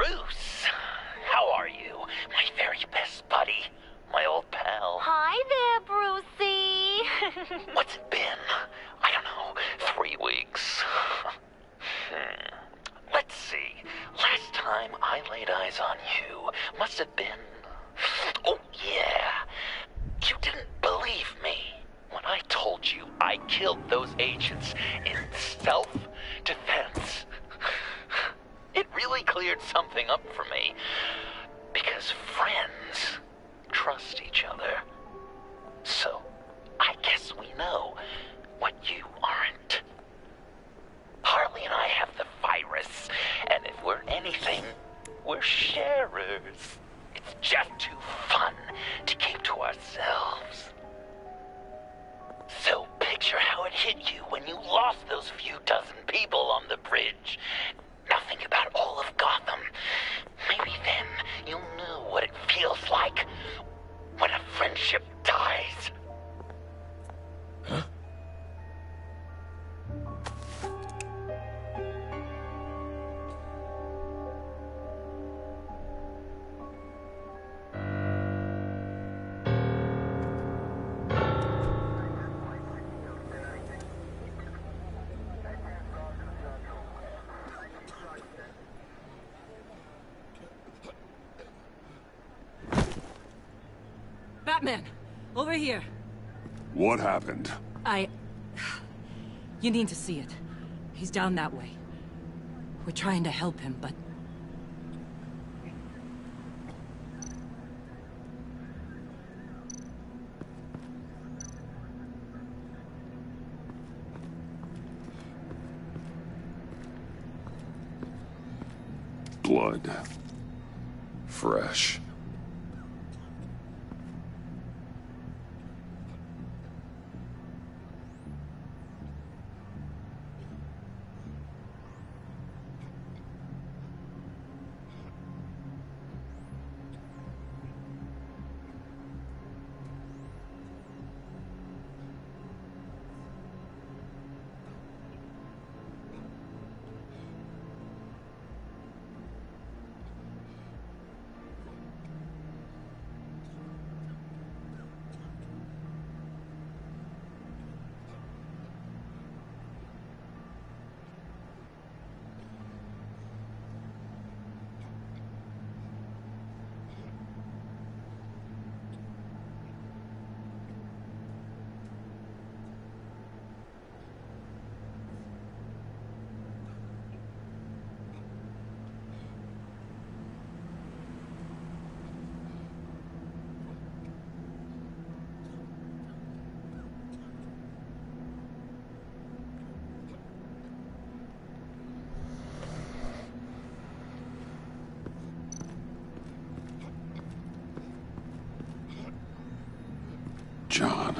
Bruce, how are you? My very best buddy, my old pal. Hi there, Brucey. What's it been? I don't know, 3 weeks. Let's see. Last time I laid eyes on you must have been... Oh, yeah. You didn't believe me when I told you I killed those agents in self-defense. It really cleared something up for me. Because friends trust each other. So, I guess we know what you aren't. Harley and I have the virus, and if we're anything, we're sharers. It's just too fun to keep to ourselves. So picture how it hit you when you lost those few dozen people on the bridge. Now think about all of Gotham. Maybe then you'll know what it feels like when a friendship dies. Huh? Batman! Over here! What happened? You need to see it. He's down that way. We're trying to help him, but... Blood. Fresh. John.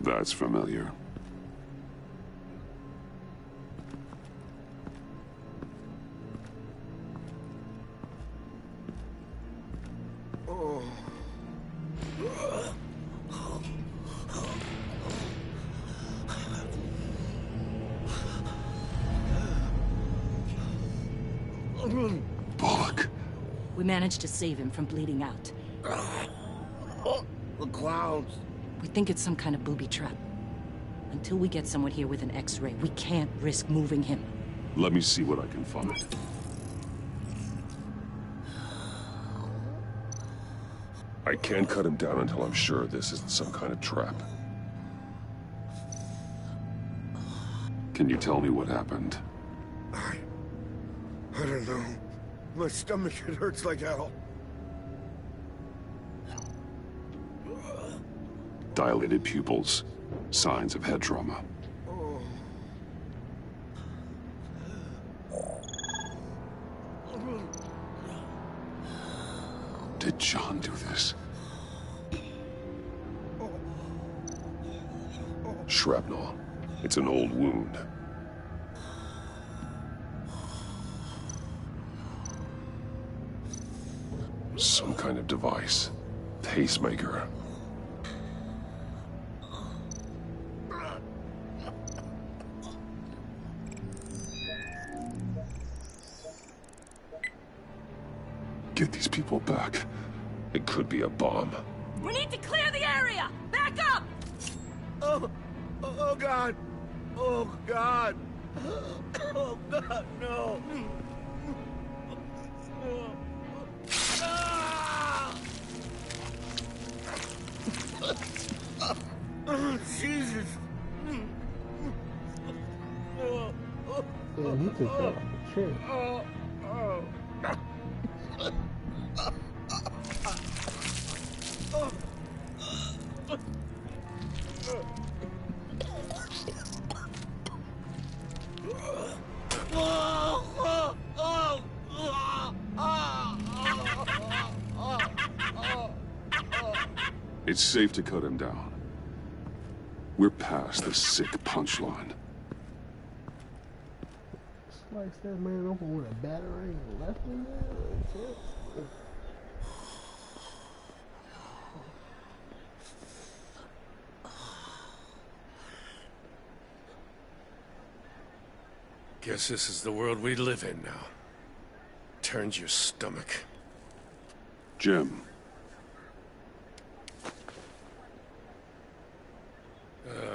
That's familiar. Bullock. We managed to save him from bleeding out. The clouds. We think it's some kind of booby trap. Until we get someone here with an X-ray, we can't risk moving him. Let me see what I can find. I can't cut him down until I'm sure this isn't some kind of trap. Can you tell me what happened? I don't know. My stomach, it hurts like hell. Dilated pupils. Signs of head trauma. Did John do this? Shrapnel. It's an old wound. kind of device. Pacemaker. Get these people back. It could be a bomb. We need to clear the area! Back up! Oh God! Oh God! Oh God, no! Oh, Jesus! Damn, he took that off the chair. It's safe to cut him down. We're past the sick punchline. Slice that man open with a battering left in there. Guess this is the world we live in now. Turns your stomach. Jim.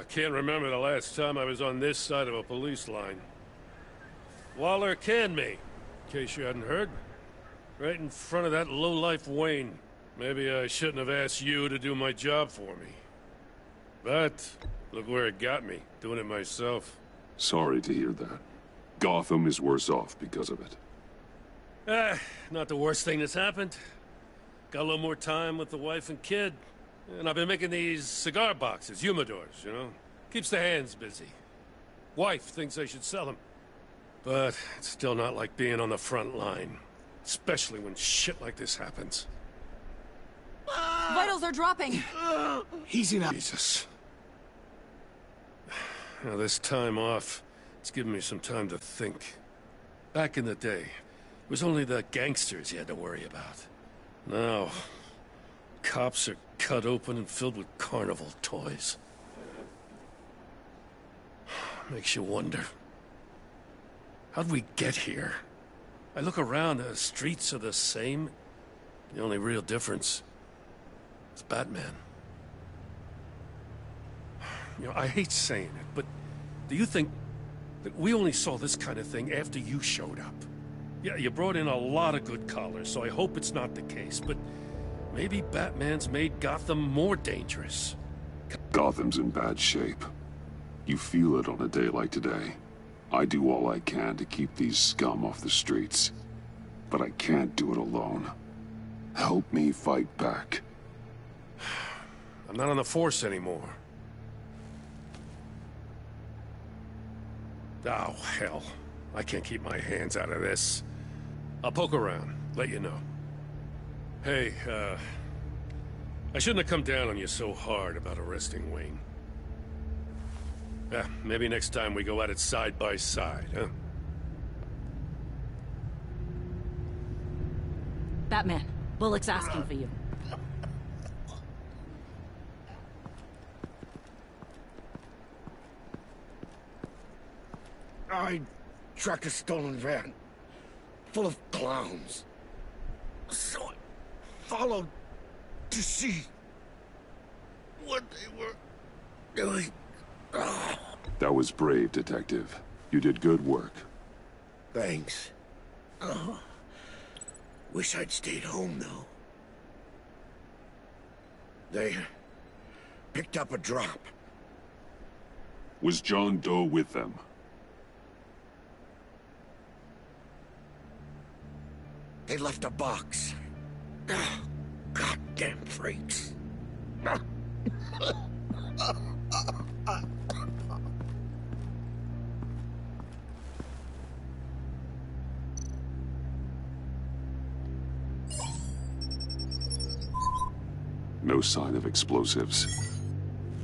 Can't remember the last time I was on this side of a police line. Waller canned me, in case you hadn't heard. Right in front of that lowlife Wayne. Maybe I shouldn't have asked you to do my job for me. But, look where it got me, doing it myself. Sorry to hear that. Gotham is worse off because of it. Not the worst thing that's happened. Got a little more time with the wife and kid. And I've been making these cigar boxes, humidors, you know? Keeps the hands busy. Wife thinks I should sell them. But it's still not like being on the front line. Especially when shit like this happens. Vitals are dropping! Easy now. Jesus. Now this time off, it's given me some time to think. Back in the day, it was only the gangsters you had to worry about. Now, cops are cut open and filled with carnival toys. Makes you wonder. How'd we get here? I look around, the streets are the same. The only real difference is Batman. You know, I hate saying it, but do you think that we only saw this kind of thing after you showed up? Yeah, you brought in a lot of good callers, so I hope it's not the case, but maybe Batman's made Gotham more dangerous. Gotham's in bad shape. You feel it on a day like today. I do all I can to keep these scum off the streets. But I can't do it alone. Help me fight back. I'm not on the force anymore. Oh, hell. I can't keep my hands out of this. I'll poke around, let you know. Hey, I shouldn't have come down on you so hard about arresting Wayne. Yeah, maybe next time we go at it side by side, huh? Batman, Bullock's asking for you. I tracked a stolen van full of clowns. So I followed to see what they were doing. That was brave, Detective. You did good work. Thanks. Wish I'd stayed home, though. They picked up a drop. Was John Doe with them? They left a box. Goddamn freaks. No sign of explosives.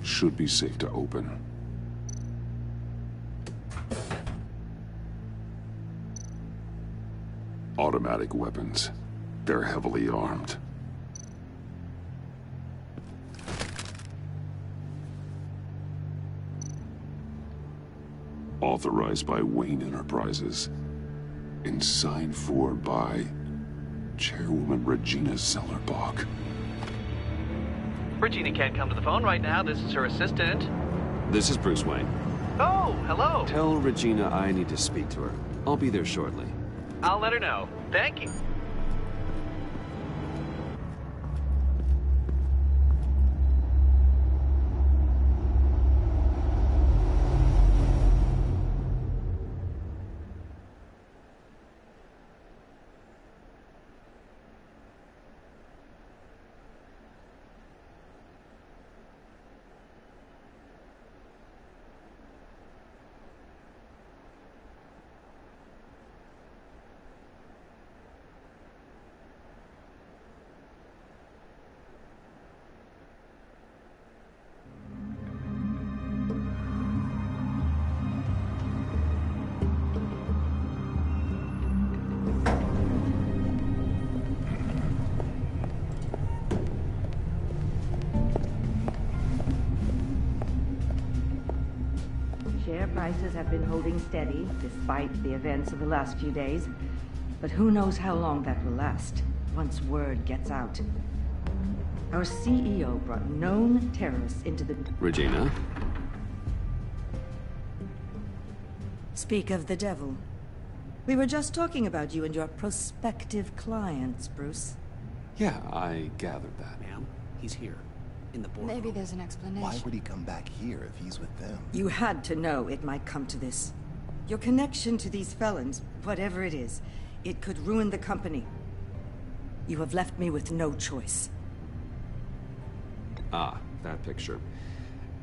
Should be safe to open. Automatic weapons. They're heavily armed. Authorized by Wayne Enterprises. And signed for by Chairwoman Regina Zellerbach. Regina can't come to the phone right now. This is her assistant. This is Bruce Wayne. Oh, hello. Tell Regina I need to speak to her. I'll be there shortly. I'll let her know. Thank you. Share prices have been holding steady despite the events of the last few days. But who knows how long that will last once word gets out. Our CEO brought known terrorists into the... Regina? Speak of the devil. We were just talking about you and your prospective clients, Bruce. Yeah, I gathered that. Ma'am, he's here. In the boardroom. Maybe there's an explanation. Why would he come back here if he's with them? You had to know it might come to this. Your connection to these felons, whatever it is, it could ruin the company. You have left me with no choice. Ah, that picture.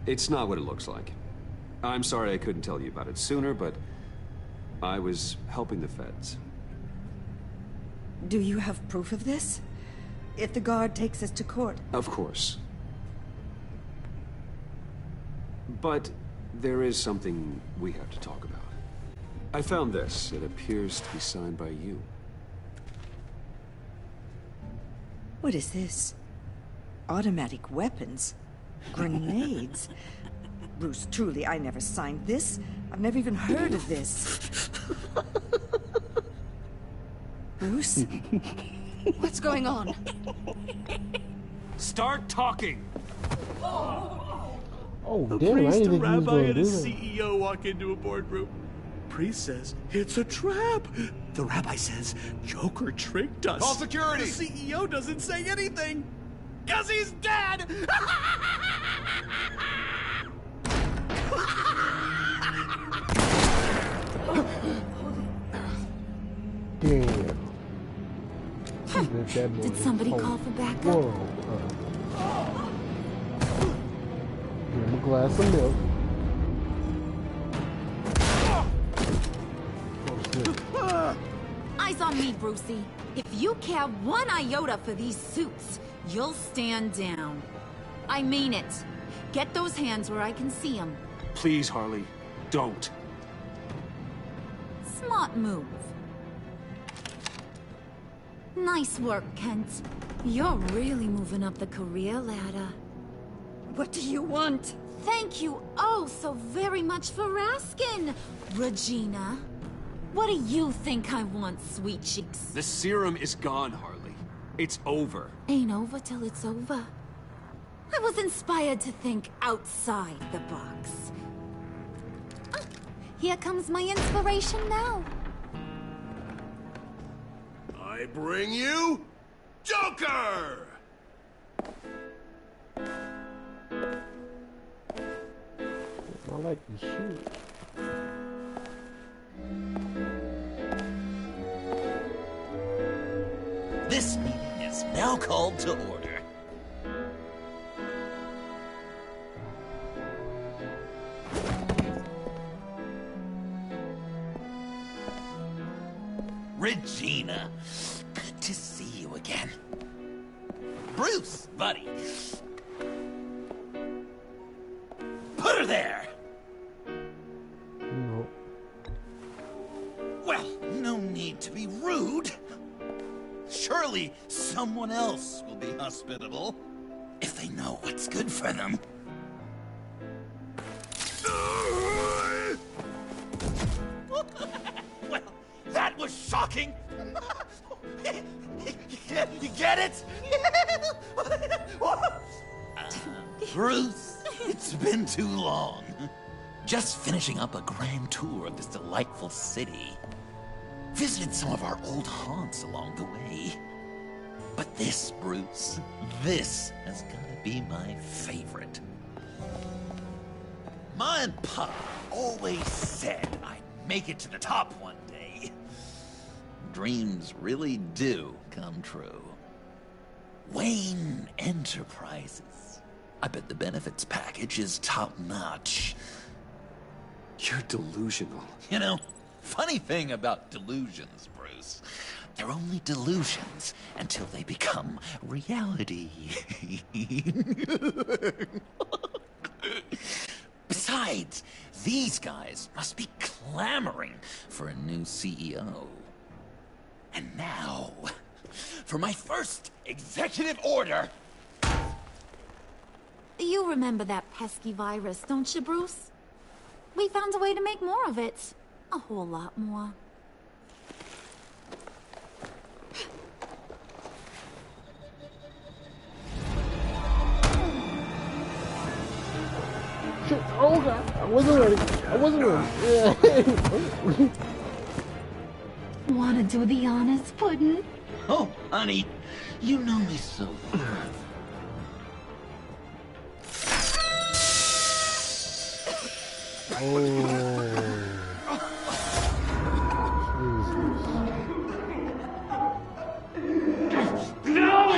It's not what it looks like. I'm sorry I couldn't tell you about it sooner, but I was helping the feds. Do you have proof of this? If the guard takes us to court? Of course. But there is something we have to talk about. I found this. It appears to be signed by you. What is this? Automatic weapons? Grenades? Bruce, truly, I never signed this. I've never even heard of this. Bruce? What's going on? Start talking! Oh, A damn, I priest, didn't a think he was rabbi, going to and a do that. CEO walk into a boardroom. Priest says, it's a trap. The rabbi says, Joker tricked us. Call security! The CEO doesn't say anything. 'Cause he's dead! Damn. He's a dead boy. Did somebody Oh, call for backup? whoa. Give him a glass of milk. Oh, shit. Eyes on me, Brucey. If you care one iota for these suits, you'll stand down. I mean it. Get those hands where I can see them. Please, Harley, don't. Smart move. Nice work, Kent. You're really moving up the career ladder. What do you want? Thank you oh so very much for asking, Regina. What do you think I want, sweet cheeks? The serum is gone, Harley. It's over. Ain't over till it's over. I was inspired to think outside the box. Ah, here comes my inspiration now. I bring you Joker! I like the shoot. This meeting is now called to order. Regina, good to see you again. Bruce, buddy. Put her there! No. Well, no need to be rude. Surely someone else will be hospitable if they know what's good for them. Bruce. It's been too long. Just finishing up a grand tour of this delightful city. Visited some of our old haunts along the way. But this, Bruce, this has gotta be my favorite. Ma and Pa always said I'd make it to the top one day. Dreams really do come true. Wayne Enterprises. I bet the benefits package is top-notch. You're delusional. You know, funny thing about delusions, Bruce. They're only delusions until they become reality. Besides, these guys must be clamoring for a new CEO. And now, for my first executive order. You remember that pesky virus, don't you, Bruce? We found a way to make more of it. A whole lot more. Oh god, I wasn't ready. I wasn't ready. Wanna do the honors, Puddin'? Oh, honey, you know me so well. I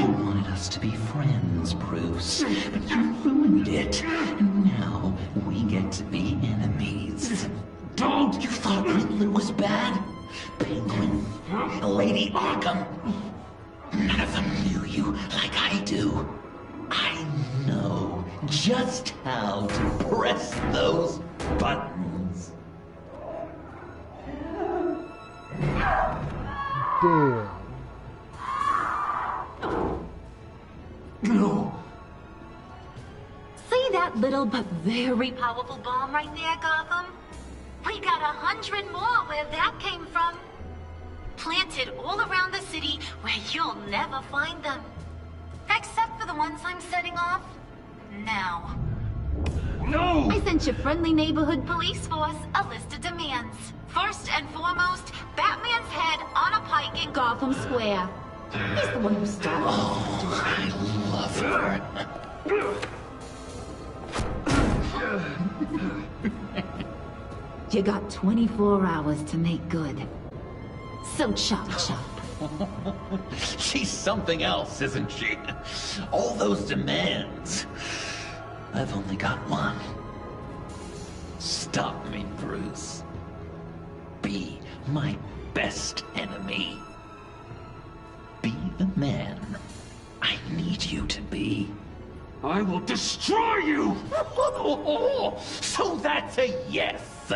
wanted us to be friends, Bruce, but you ruined it. And now we get to be enemies. Don't! You thought Riddler was bad? Penguin, Lady Arkham. None of them knew you like I do. I know just how to press those buttons. Damn. No. See that little but very powerful bomb right there, Gotham? We got 100 more where that came from. Planted all around the city where you'll never find them. Except for the ones I'm setting off now. No! I sent your friendly neighborhood police force a list of demands. First and foremost, Batman's head on a pike in Gotham Square. He's the one who started. Oh, I love her. You got 24 hours to make good. So chop chop. She's something else, isn't she? All those demands. I've only got one. Stop me, Bruce. Be my best enemy. Be the man I need you to be. I will destroy you! So that's a yes!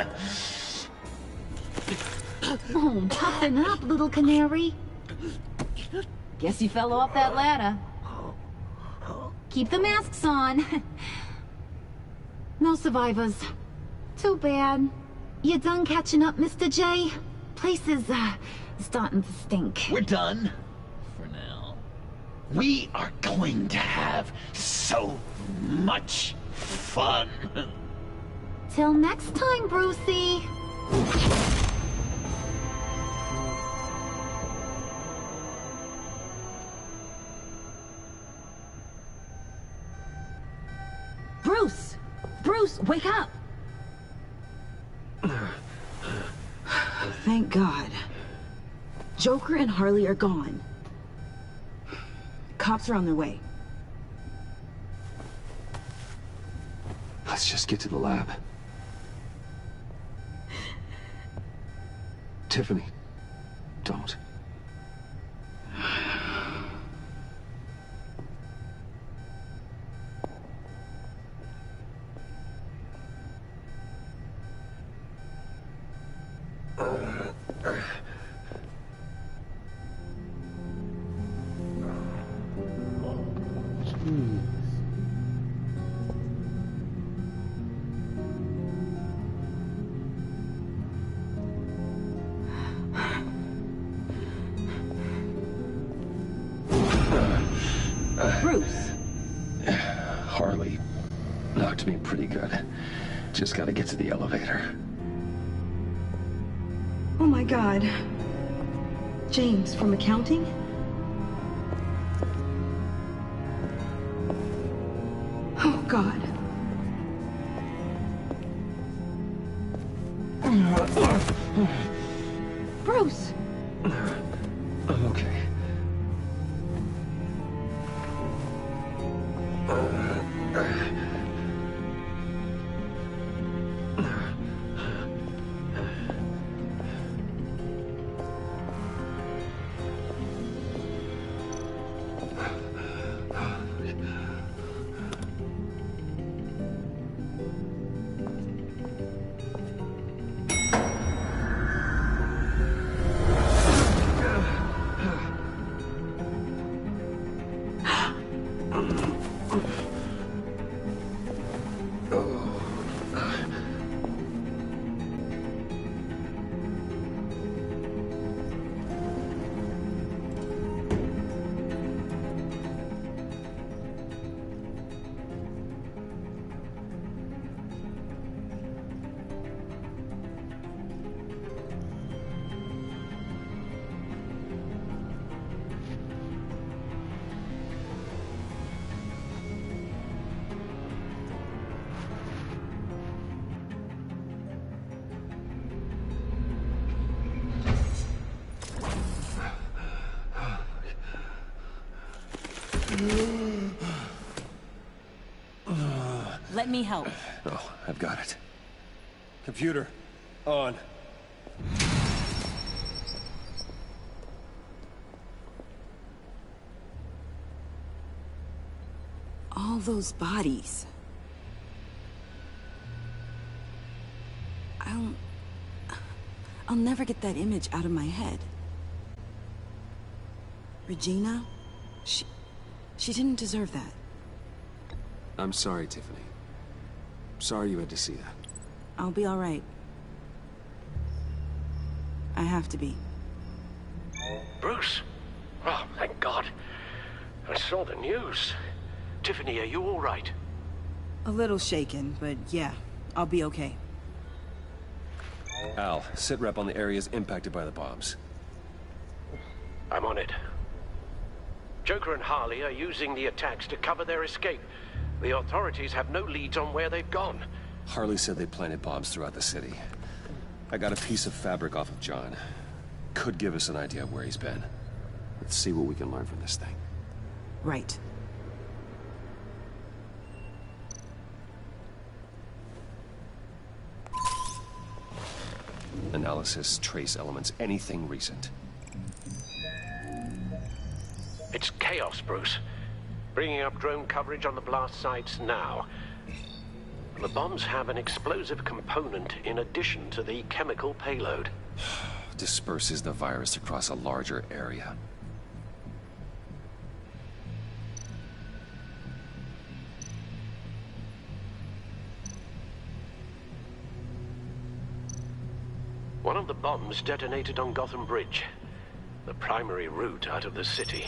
Oh, toughen up, little canary. Guess you fell off that ladder. Keep the masks on. No survivors. Too bad. You done catching up, Mr. J? Place is, starting to stink. We're done. For now. We are going to have so much fun. Till next time, Brucey. Bruce! Bruce, wake up! Thank God. Joker and Harley are gone. Cops are on their way. Let's just get to the lab. Tiffany, don't. Bruce! Harley, to me pretty good. Just gotta get to the elevator. Oh my God. James from accounting? Oh God. Bruce! I'm okay. Let me help. Oh, I've got it. Computer, on. All those bodies. I'll never get that image out of my head. Regina, she didn't deserve that. I'm sorry, Tiffany. Sorry you had to see that. I'll be all right. I have to be. Bruce! Oh, thank God. I saw the news. Tiffany, are you all right? A little shaken, but yeah, I'll be okay. Al, sit rep on the areas impacted by the bombs. I'm on it. Joker and Harley are using the attacks to cover their escape. The authorities have no leads on where they've gone. Harley said they planted bombs throughout the city. I got a piece of fabric off of John. Could give us an idea of where he's been. Let's see what we can learn from this thing. Right. Analysis, trace elements, anything recent. It's chaos, Bruce. Bringing up drone coverage on the blast sites now. The bombs have an explosive component in addition to the chemical payload. Disperses the virus across a larger area. One of the bombs detonated on Gotham Bridge, the primary route out of the city.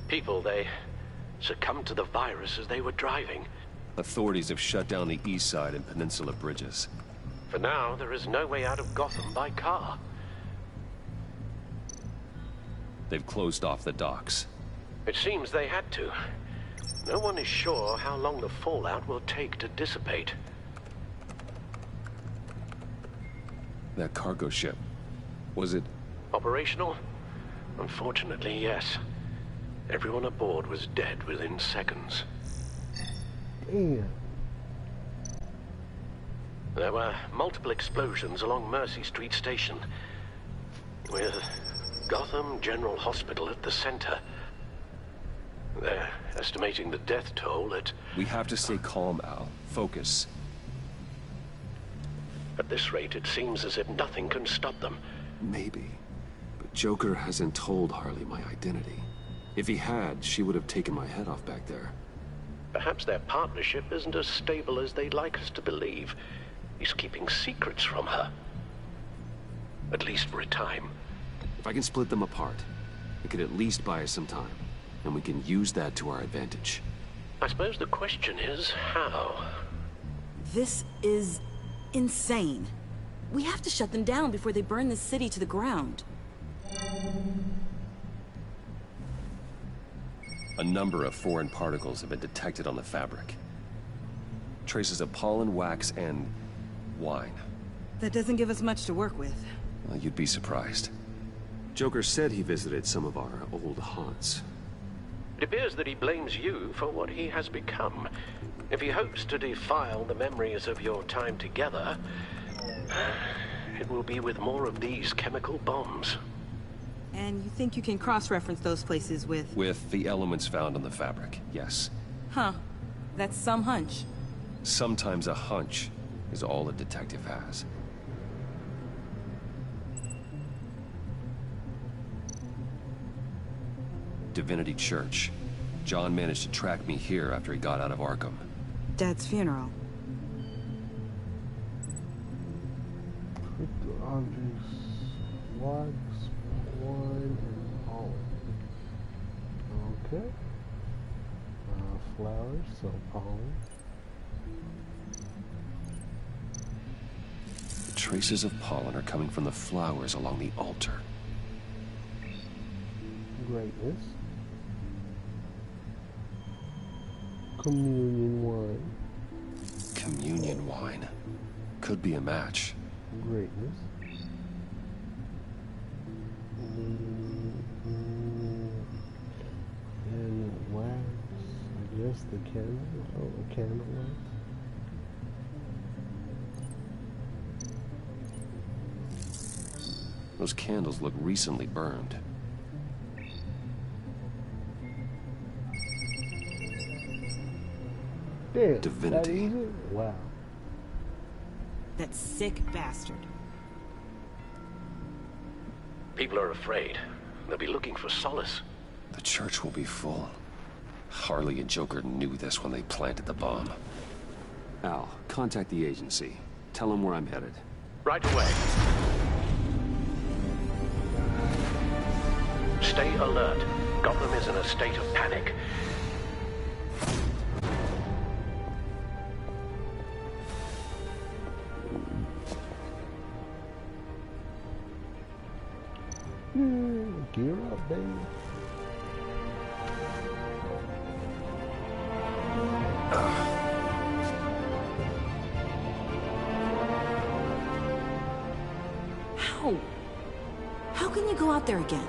People, they succumbed to the virus as they were driving. Authorities have shut down the east side and peninsula bridges. For now, there is no way out of Gotham by car. They've closed off the docks. It seems they had to. No one is sure how long the fallout will take to dissipate. That cargo ship, was it... Operational? Unfortunately, yes. Everyone aboard was dead within seconds. Damn. There were multiple explosions along Mercy Street Station, with Gotham General Hospital at the center. They're estimating the death toll at... We have to stay calm, Al. Focus. At this rate, it seems as if nothing can stop them. Maybe. But Joker hasn't told Harley my identity. If he had, she would have taken my head off back there. Perhaps their partnership isn't as stable as they'd like us to believe. He's keeping secrets from her. At least for a time. If I can split them apart, it could at least buy us some time. And we can use that to our advantage. I suppose the question is, how? This is insane. We have to shut them down before they burn this city to the ground. A number of foreign particles have been detected on the fabric. Traces of pollen, wax, and wine. That doesn't give us much to work with. Well, you'd be surprised. Joker said he visited some of our old haunts. It appears that he blames you for what he has become. If he hopes to defile the memories of your time together, it will be with more of these chemical bombs. And you think you can cross-reference those places with... With the elements found on the fabric, yes. Huh. That's some hunch. Sometimes a hunch is all a detective has. Divinity Church. John managed to track me here after he got out of Arkham. Dad's funeral. Crypto objects, wax, wine, and pollen. Okay. Flowers, so pollen. The traces of pollen are coming from the flowers along the altar. Greatness. Communion wine. Communion wine. Could be a match. Greatness. And wax. I guess the candle. Oh, a candle wax. Those candles look recently burned. Damn, Divinity. that is it? Wow. That sick bastard. People are afraid. They'll be looking for solace. The church will be full. Harley and Joker knew this when they planted the bomb. Al, contact the agency. Tell them where I'm headed. Right away. Stay alert. Gotham is in a state of panic. Gear up, baby. How can you go out there again?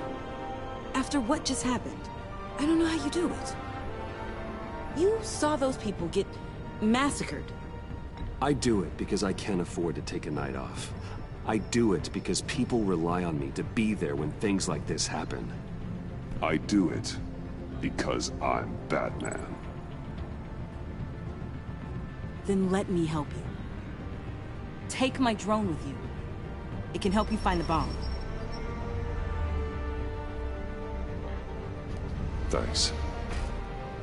After what just happened? I don't know how you do it. You saw those people get massacred. I do it because I can't afford to take a night off. I do it because people rely on me to be there when things like this happen. I do it because I'm Batman. Then let me help you. Take my drone with you. It can help you find the bomb. Thanks.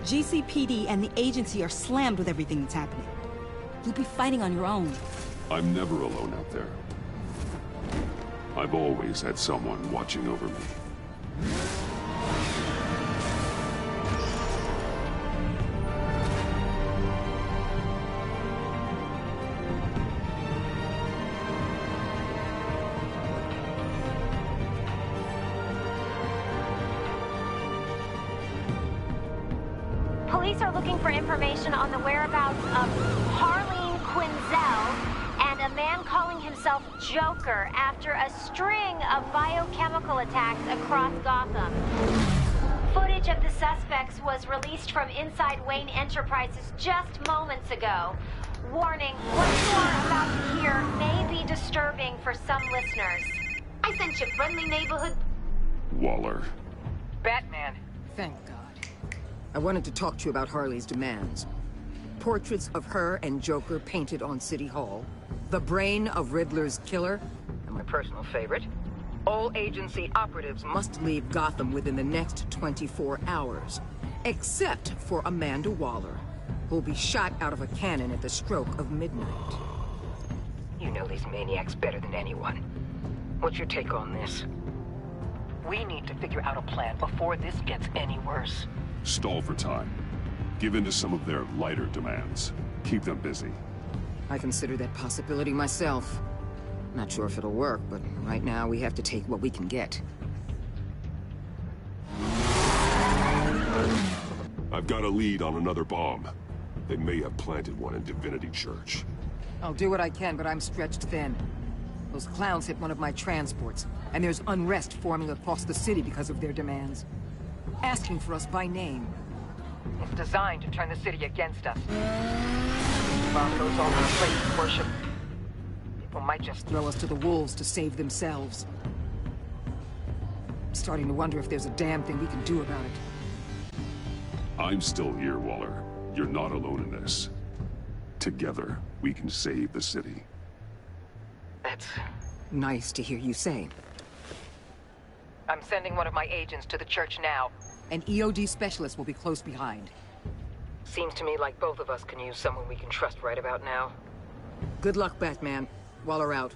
GCPD and the agency are slammed with everything that's happening. You'll be fighting on your own. I'm never alone out there. I've always had someone watching over me. Police are looking for information on the whereabouts of Harleen Quinzel and a man calling himself Joker after a string of biochemical attacks across Gotham. Footage of the suspects was released from inside Wayne Enterprises just moments ago. Warning, what you are about to hear may be disturbing for some listeners. I sent you friendly neighborhood. Waller. Batman. Thank God. I wanted to talk to you about Harley's demands. Portraits of her and Joker painted on City Hall. The brain of Riddler's killer, and my personal favorite. All agency operatives must leave Gotham within the next 24 hours. Except for Amanda Waller, who'll be shot out of a cannon at the stroke of midnight. You know these maniacs better than anyone. What's your take on this? We need to figure out a plan before this gets any worse. Stall for time. Give in to some of their lighter demands. Keep them busy. I consider that possibility myself. Not sure if it'll work, but right now we have to take what we can get. I've got a lead on another bomb. They may have planted one in Divinity Church. I'll do what I can, but I'm stretched thin. Those clowns hit one of my transports, and there's unrest forming across the city because of their demands. Asking for us by name. It's designed to turn the city against us. Bomb goes all over the place of worship. People might just throw us to the wolves to save themselves. I'm starting to wonder if there's a damn thing we can do about it. I'm still here, Waller. You're not alone in this. Together, we can save the city. That's nice to hear you say. I'm sending one of my agents to the church now. An EOD specialist will be close behind. Seems to me like both of us can use someone we can trust right about now. Good luck, Batman. Waller out.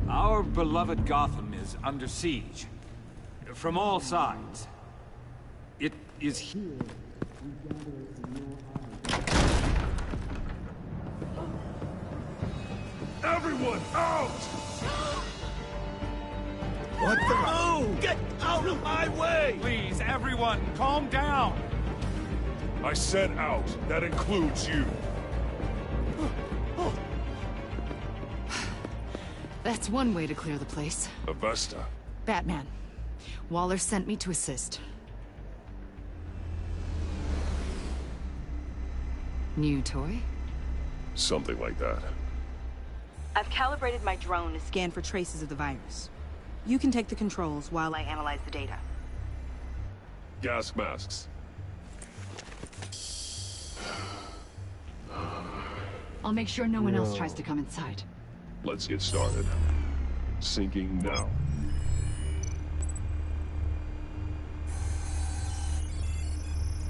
Our beloved Gotham is under siege. From all sides. It is here. Everyone out! What the? Oh! Get out of my way! Please, everyone, calm down. I said out. That includes you. That's one way to clear the place. Avesta. Batman. Waller sent me to assist. New toy? Something like that. I've calibrated my drone to scan for traces of the virus. You can take the controls while I analyze the data. Gas masks. I'll make sure no one else tries to come inside. Let's get started. Syncing now.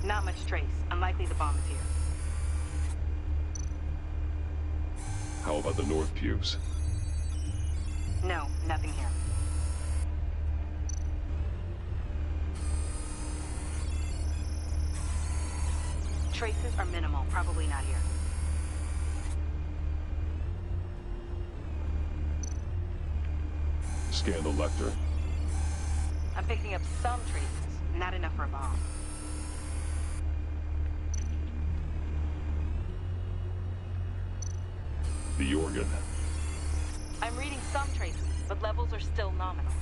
Not much trace. Unlikely the bomb is here. How about the north pews? No, nothing here. Traces are minimal. Probably not here. Scan the lector. I'm picking up some traces. Not enough for a bomb. The organ. I'm reading some traces, but levels are still nominal.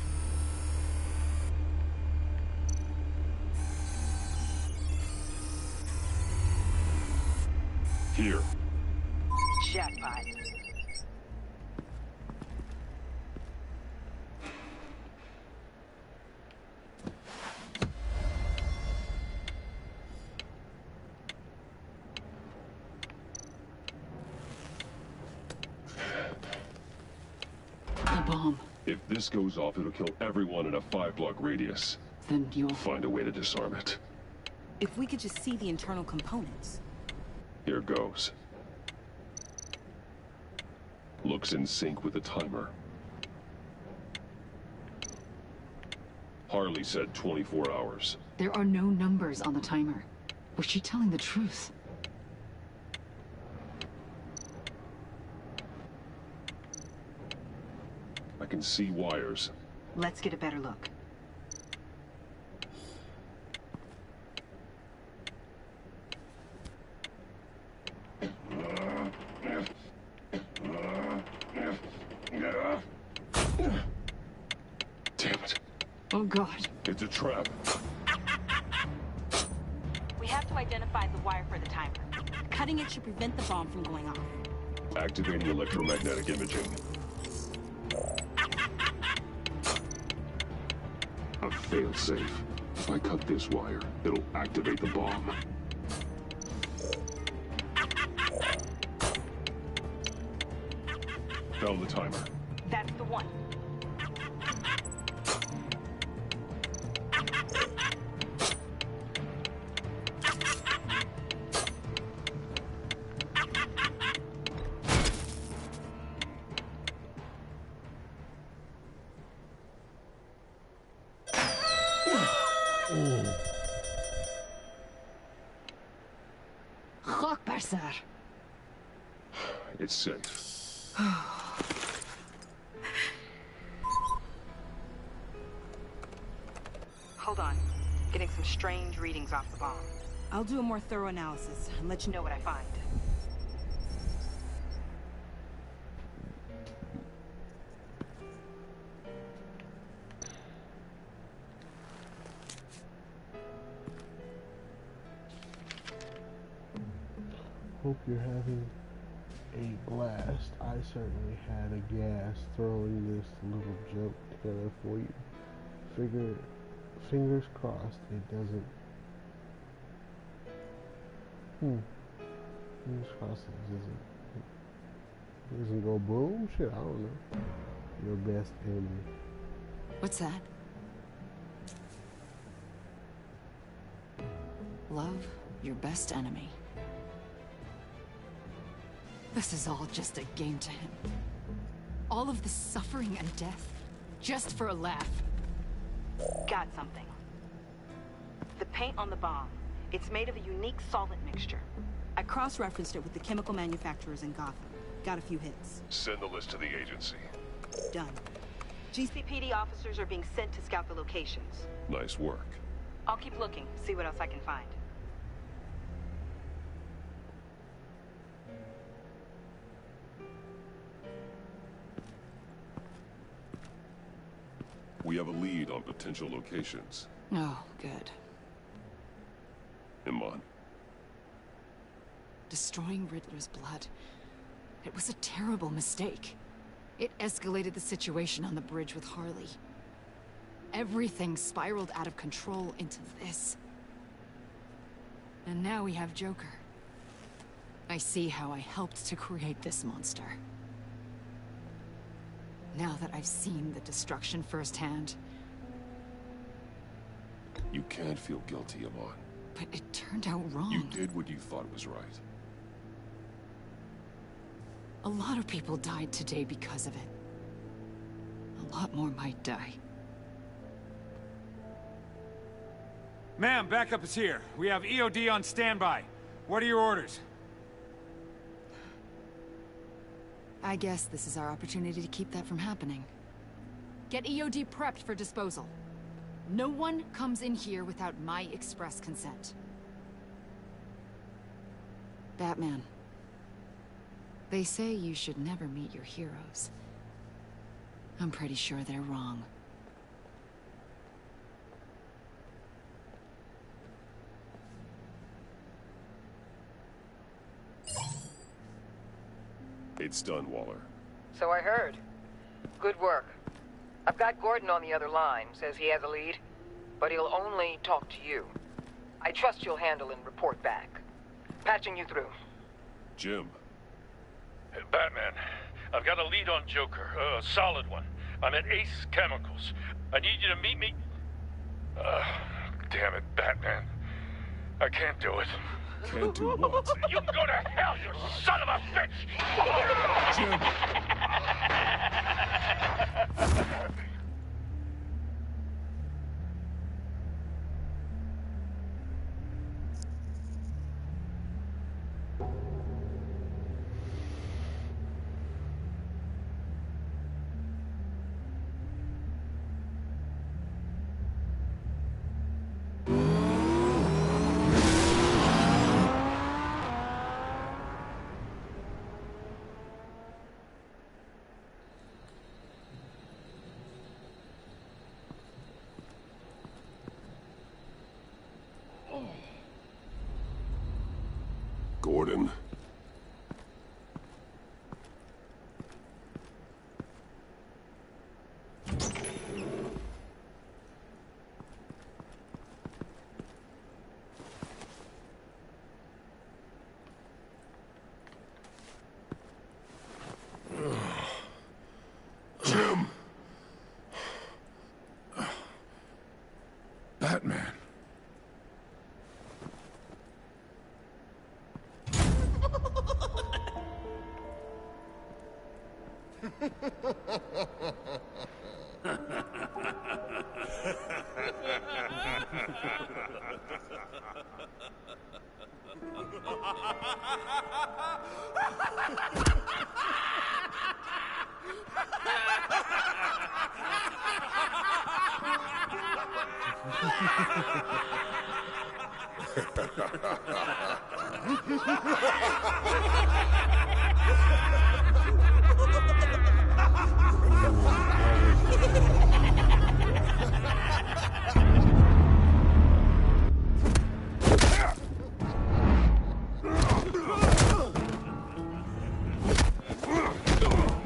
Here. Jackpot. Bomb. If this goes off, it'll kill everyone in a 5-block radius. Then you'll find a way to disarm it. If we could just see the internal components. Here goes. Looks in sync with the timer. Harley said 24 hours. There are no numbers on the timer. Was she telling the truth? I can see wires. Let's get a better look. Damn it. Oh, God. It's a trap. We have to identify the wire for the timer. Cutting it should prevent the bomb from going off. Activating electromagnetic imaging. A failsafe. If I cut this wire, it'll activate the bomb. Found the timer. That's the one. What's that? It's safe. Hold on. Getting some strange readings off the bomb. I'll do a more thorough analysis and let you know what I find. Hope you're having a blast. I certainly had a gas throwing this little joke together for you. Fingers crossed it doesn't. Fingers crossed it doesn't go boom. Shit, I don't know. Your best enemy. What's that? Love your best enemy. This is all just a game to him. All of the suffering and death, just for a laugh. Got something. The paint on the bomb. It's made of a unique solvent mixture. I cross-referenced it with the chemical manufacturers in Gotham. Got a few hits. Send the list to the agency. Done. GCPD officers are being sent to scout the locations. Nice work. I'll keep looking, see what else I can find. We have a lead on potential locations. Oh, good. Iman. Destroying Riddler's blood. It was a terrible mistake. It escalated the situation on the bridge with Harley. Everything spiraled out of control into this. And now we have Joker. I see how I helped to create this monster. Now that I've seen the destruction firsthand. You can't feel guilty, Iman. But it turned out wrong. You did what you thought was right. A lot of people died today because of it. A lot more might die. Ma'am, backup is here. We have EOD on standby. What are your orders? I guess this is our opportunity to keep that from happening. Get EOD prepped for disposal. No one comes in here without my express consent. Batman. They say you should never meet your heroes. I'm pretty sure they're wrong. It's done, Waller. So I heard. Good work. I've got Gordon on the other line, says he has a lead, but he'll only talk to you. I trust you'll handle and report back. Patching you through. Jim. Hey, Batman, I've got a lead on Joker, a solid one. I'm at Ace Chemicals. I need you to meet me... damn it, Batman. I can't do it. Can't do what? You can go to hell, you son of a bitch! Jim! Gordon. Jim! Batman.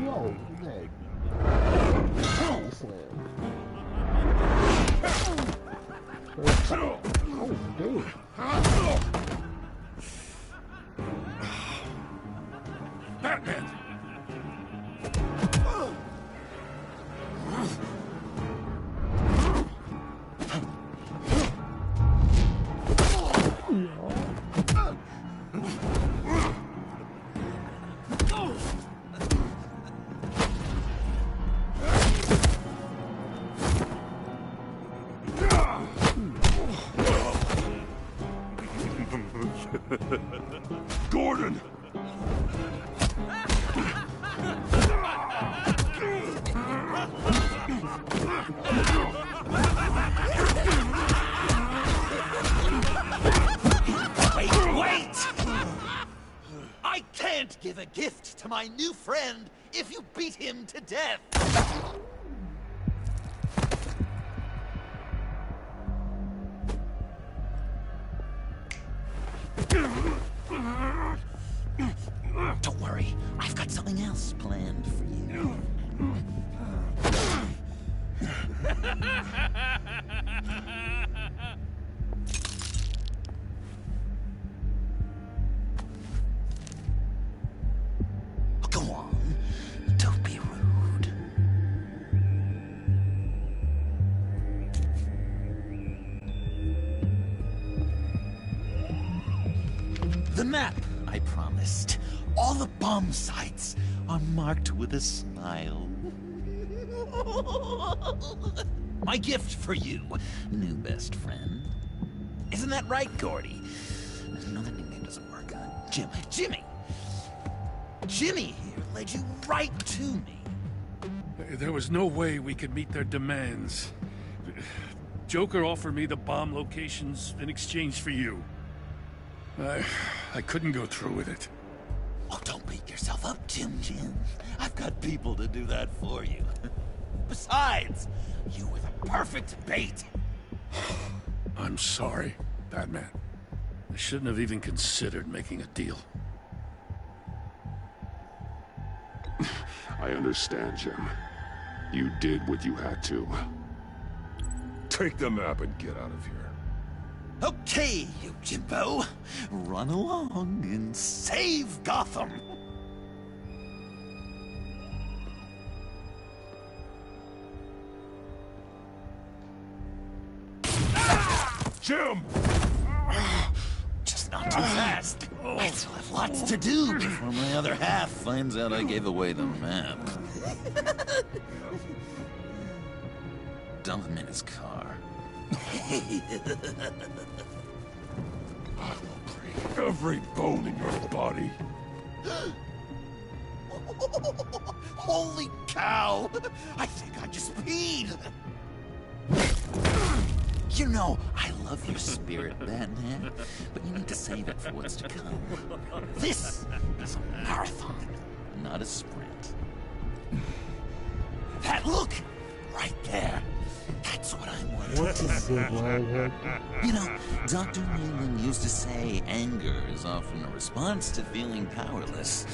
Whoa, leg. Slam. Oh, damn. Batman! Gordon! Wait! I can't give a gift to my new friend if you beat him to death! Don't worry, I've got something else planned for you. Go on, don't be rude. The map I promised. All the bomb sites are marked with a smile. My gift for you, new best friend. Isn't that right, Gordy? No, that nickname doesn't work. Jimmy! Jimmy here led you right to me. There was no way we could meet their demands. Joker offered me the bomb locations in exchange for you. I couldn't go through with it. Oh, don't beat yourself up, Jim. I've got people to do that for you. Besides, you were the perfect bait. I'm sorry, Batman. I shouldn't have even considered making a deal. I understand, Jim. You did what you had to. Take the map and get out of here. Okay, you Jimbo. Run along and save Gotham. Jim! Just not too fast. I still have lots to do before my other half finds out I gave away the map. Dump him in his car. I will break every bone in your body. Holy cow! I think I just peed! You know, I love your spirit, Batman, but you need to save it for what's to come. This is a marathon, not a sprint. That look! Right there. That's what I'm wondering. What's a good line, Hector? You know, Dr. Newman used to say anger is often a response to feeling powerless.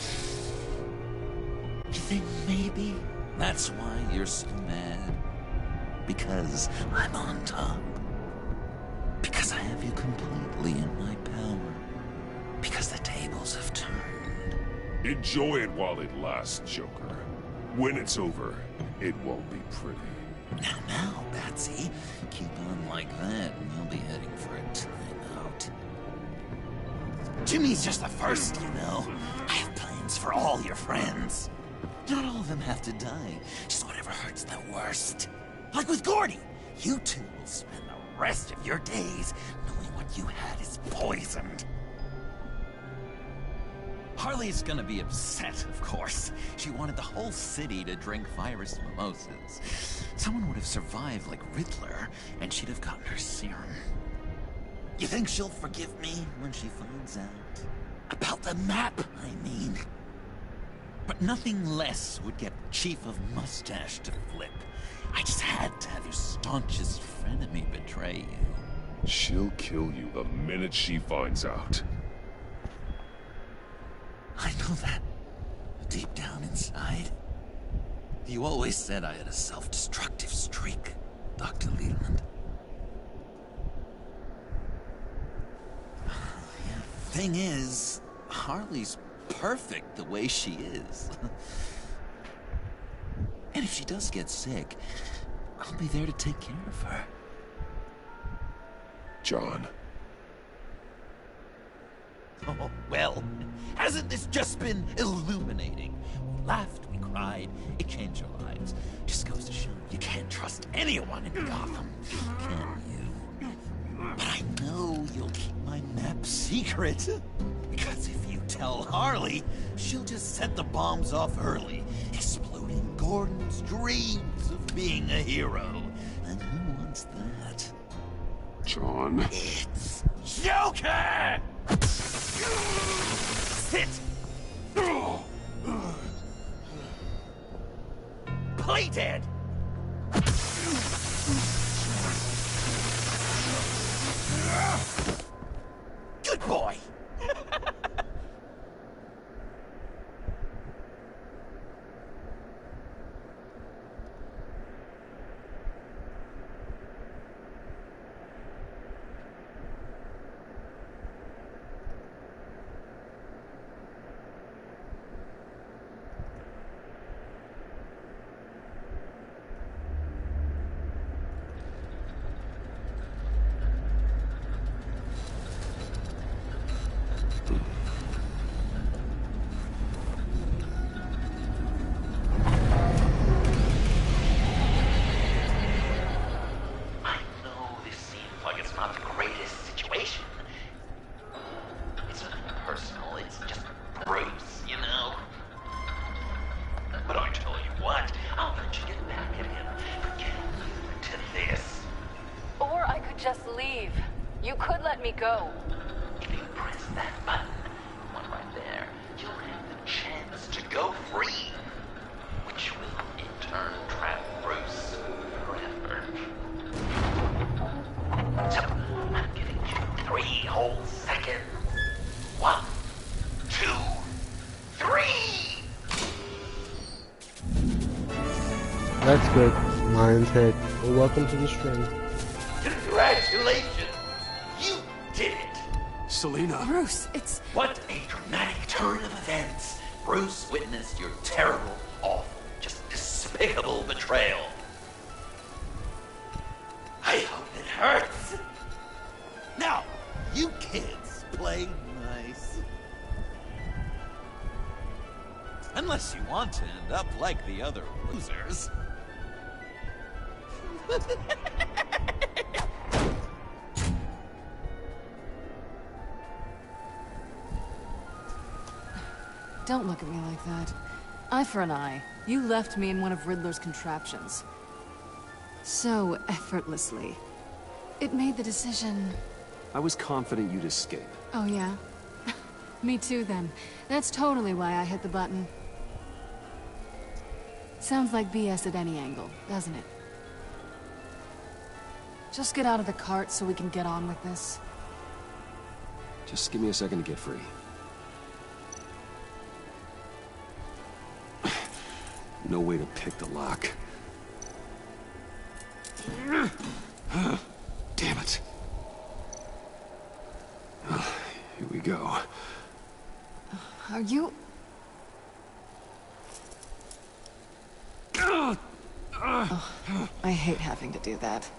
You think maybe that's why you're so mad? Because I'm on top? Because I have you completely in my power? Because the tables have turned? Enjoy it while it lasts, Joker. When it's over, it won't be pretty. Now, Batsy, keep on like that and you'll be heading for a timeout. Jimmy's just the first, you know. I have plans for all your friends. Not all of them have to die, just whatever hurts the worst. Like with Gordy, you two will spend the rest of your days knowing what you had is poisoned. Harley's gonna be upset, of course. She wanted the whole city to drink virus mimosas. Someone would have survived like Riddler, and she'd have gotten her serum. You think she'll forgive me when she finds out? About the map, I mean. But nothing less would get Chief of Mustache to flip. I just had to have your staunchest frenemy betray you. She'll kill you the minute she finds out. I know that. Deep down inside. You always said I had a self-destructive streak, Dr. Leland. Thing is, Harley's perfect the way she is. And if she does get sick, I'll be there to take care of her. John. Oh, well, hasn't this just been illuminating? We laughed, we cried, it changed our lives. Just goes to show you can't trust anyone in Gotham, can you? But I know you'll keep my map secret. Because if you tell Harley, she'll just set the bombs off early, exploding Gordon's dreams of being a hero. And who wants that? John. It's Joker! Sit! Play dead! Good boy! Go. If you press that button, one right there, you'll have the chance to go free, which will in turn trap Bruce forever. So, I'm giving you 3 whole seconds. 1, 2, 3! That's good. Lion's Head. Well, welcome to the stream. Congratulations! Did it! Selina! Bruce, it's... What a dramatic turn of events! Bruce witnessed your terrible, awful, just despicable betrayal. I hope it hurts! Now, you kids play nice. Unless you want to end up like the other losers. Don't look at me like that. Eye for an eye. You left me in one of Riddler's contraptions. So effortlessly. It made the decision... I was confident you'd escape. Oh, yeah? Me too, then. That's totally why I hit the button. Sounds like BS at any angle, doesn't it? Just get out of the cart so we can get on with this. Just give me a second to get free. No way to pick the lock. Damn it. Here we go. Are you... Oh, I hate having to do that.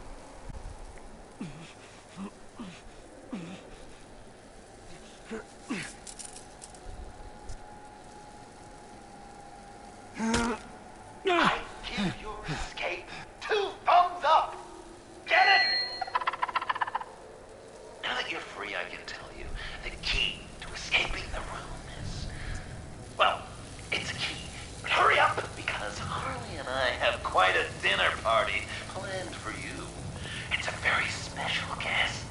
I give your escape 2 thumbs up! Get it? Now that you're free, I can tell you the key to escaping the room is quite a dinner party planned for you. And some very special guests.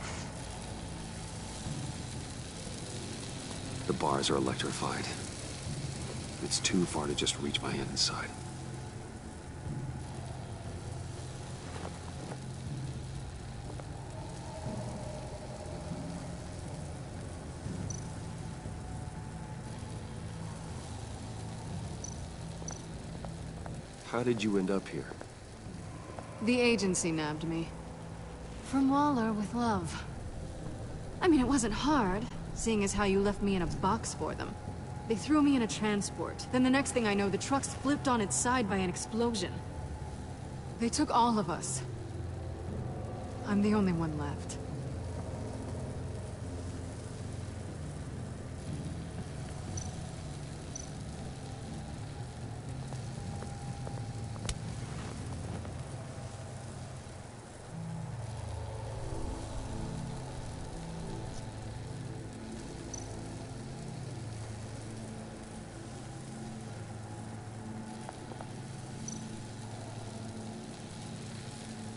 The bars are electrified. It's too far to just reach my hand inside. How did you end up here? The agency nabbed me. From Waller with love. I mean, it wasn't hard, seeing as how you left me in a box for them. They threw me in a transport. Then the next thing I know, the truck's flipped on its side by an explosion. They took all of us. I'm the only one left.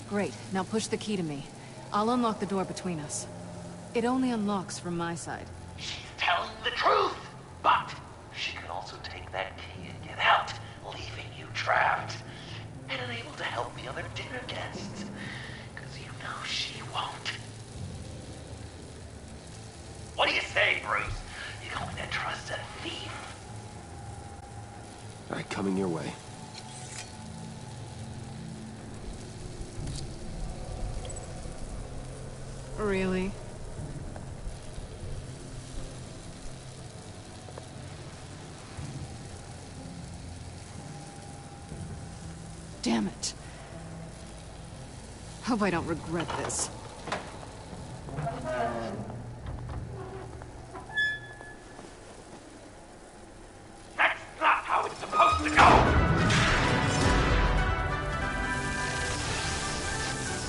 Great. Now push the key to me. I'll unlock the door between us. It only unlocks from my side. She's telling the truth! But she could also take that key and get out, leaving you trapped. And unable to help the other dinner guests. Because you know she won't. What do you say, Bruce? You going to trust a thief? All right, coming your way. Really? Damn it. Hope I don't regret this. That's not how it's supposed to go!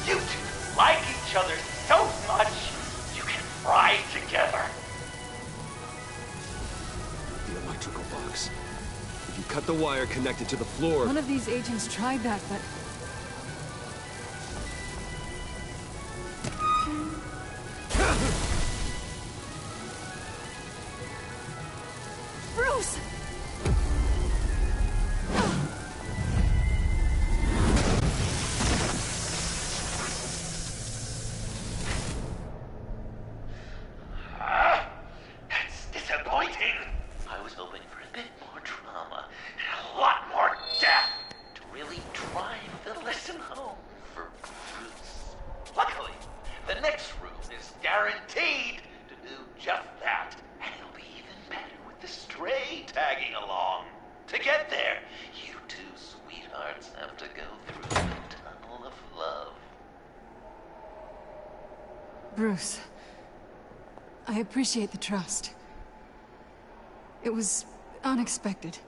You two like each other so much, you can fry together. The electrical box. If you cut the wire connected to the floor... One of these agents tried that, but... Bruce! That's disappointing. I was hoping for a bit more drama and a lot more death to really drive the lesson home for Bruce. Luckily, the next room is guaranteed to do just that, and it'll be even better with the stray tagging along. To get there, you two sweethearts have to go through the tunnel of love. Bruce, I appreciate the trust. It was unexpected.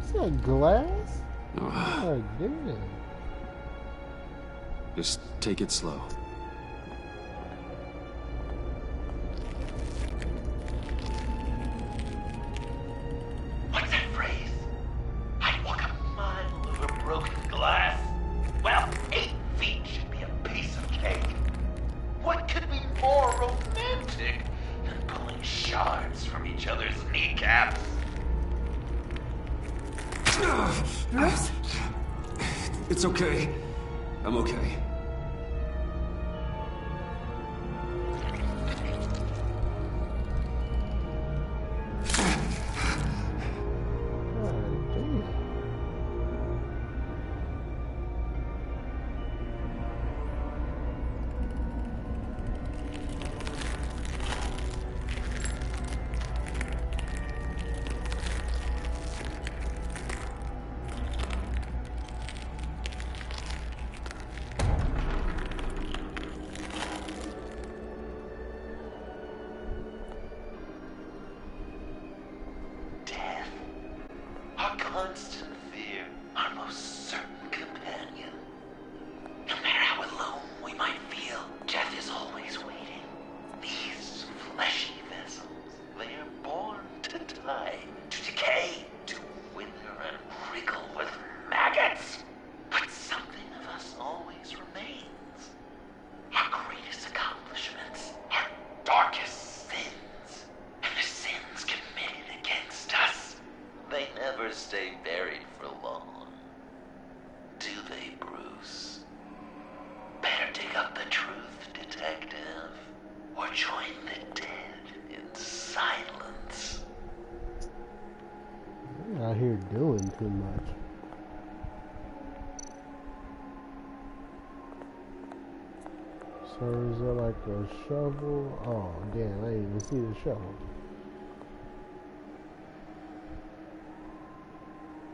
Is that glass? Oh, damn. Just take it slow. What's that phrase? I'd walk a mile over broken glass. Well, 8 feet should be a piece of cake. What could be more romantic than pulling shards from each other's kneecaps? Bruce? It's okay. I'm okay. Our constant fear, our most certain companion. No matter how alone doing too much. So is that like a shovel? Oh damn, I didn't even see the shovel.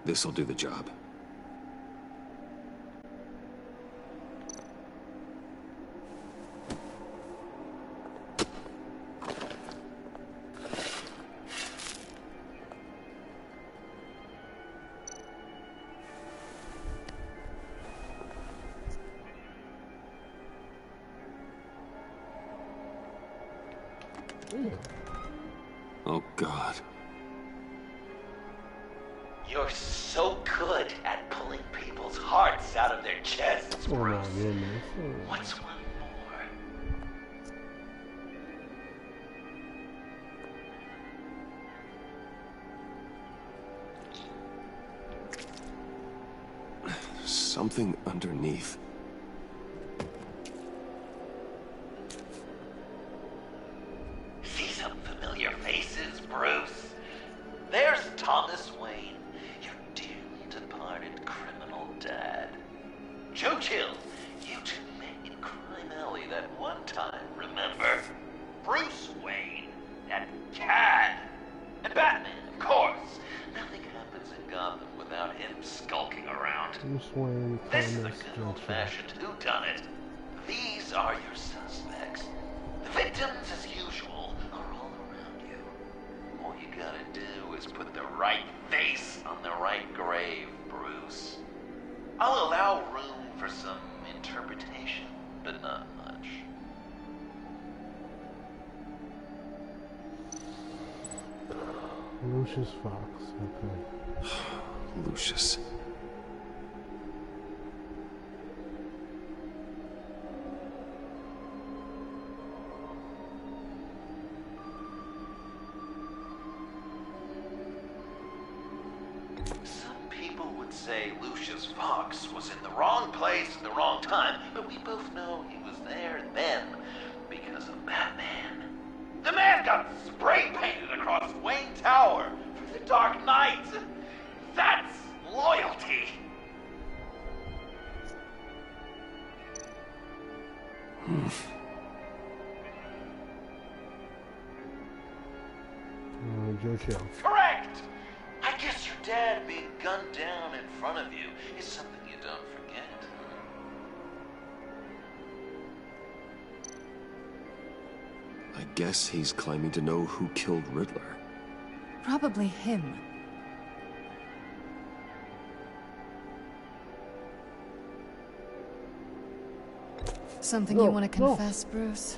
This'll do the job. Oh, God. You're so good at pulling people's hearts out of their chests, Oh my Bruce. goodness. What's one Something underneath. See some familiar faces, Bruce? There's Thomas Wayne, your dearly departed criminal dad. Joe Chill, you two met in Crime Alley that one time, remember? Bruce Wayne, that cad. And Batman, of course. Nothing happens in Gotham without him skulking around. Bruce Wayne, This is a Thomas, good Joe Chill. old-fashioned whodunit. These are your suspects. The victims, as usual, are all around you. All you gotta do is put the right face on the right grave, Bruce. I'll allow room for some interpretation, but not much. Lucius Fox, okay. Lucius. Some people would say Lucius Fox was in the wrong place at the wrong time, but we both know he was there then because of Batman. The man got spray painted across Wayne Tower for the Dark Knight. That's loyalty. Joe Chill. Correct! I guess your dad being gunned down in front of you is something you don't forget. I guess he's claiming to know who killed Riddler. Probably him. Something you want to confess, Bruce?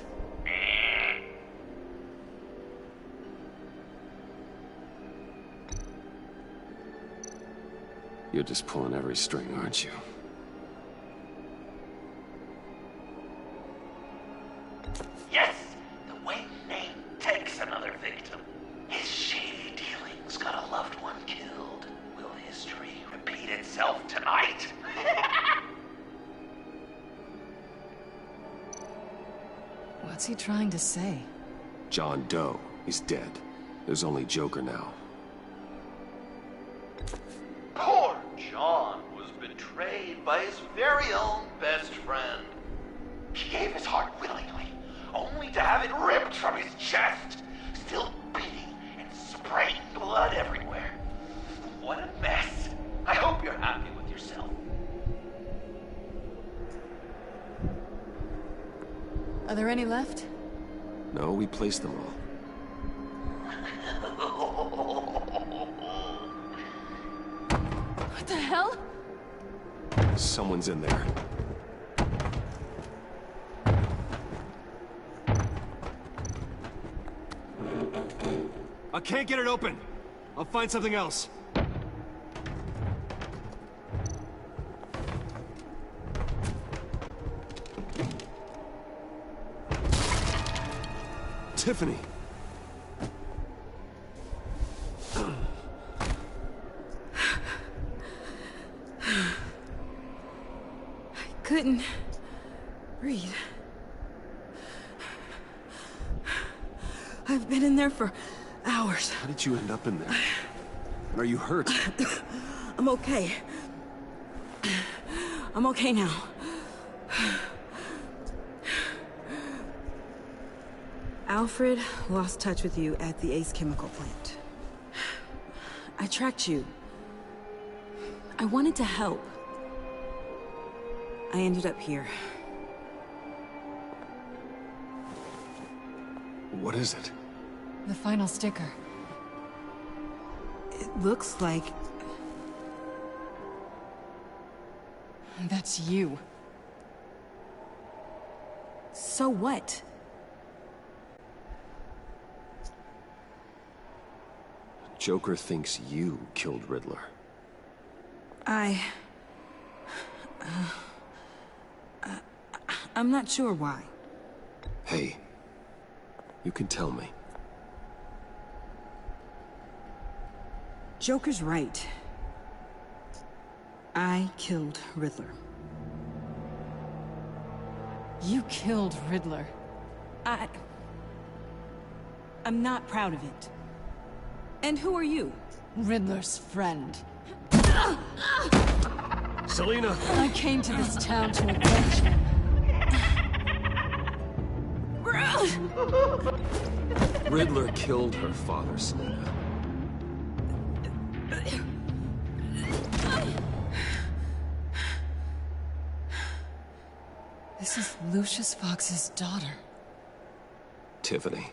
You're just pulling every string, aren't you? Yes! The Wayne name takes another victim. His shady dealings got a loved one killed. Will history repeat itself tonight? What's he trying to say? John Doe. He's dead. There's only Joker now. Poor John was betrayed by his very own best friend. He gave his heart willingly, only to have it ripped from his chest, still beating and spraying blood everywhere. What a mess. I hope you're happy with yourself. Are there any left? No, we placed them all. What the hell? Someone's in there. I can't get it open. I'll find something else. Tiffany. I couldn't breathe. I've been in there for hours. How did you end up in there? Are you hurt? I'm okay. I'm okay now. Alfred lost touch with you at the Ace Chemical plant. I tracked you. I wanted to help. I ended up here. What is it? The final sticker. It looks like... That's you. So what? Joker thinks you killed Riddler. I'm not sure why. Hey, you can tell me. Joker's right. I killed Riddler. You killed Riddler. I'm not proud of it. And who are you? Riddler's friend. Selina! I came to this town to avenge him. Riddler killed her father, Selina. This is Lucius Fox's daughter. Tiffany.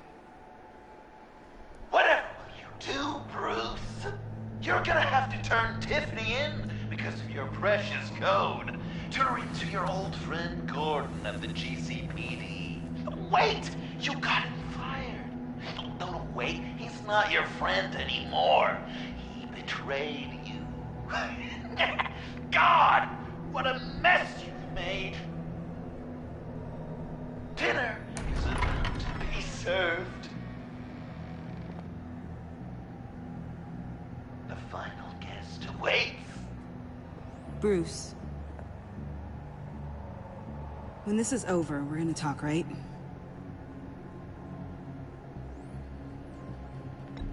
Whatever will you do, Bruce? You're gonna have to turn Tiffany in because of your precious code. Turn her into your old friend Gordon at the GCPD. Wait! You got him fired. No, wait. He's not your friend anymore. He betrayed you. God! What a mess you've made. Dinner is about to be served. The final guest awaits. Bruce. When this is over, we're gonna talk, right?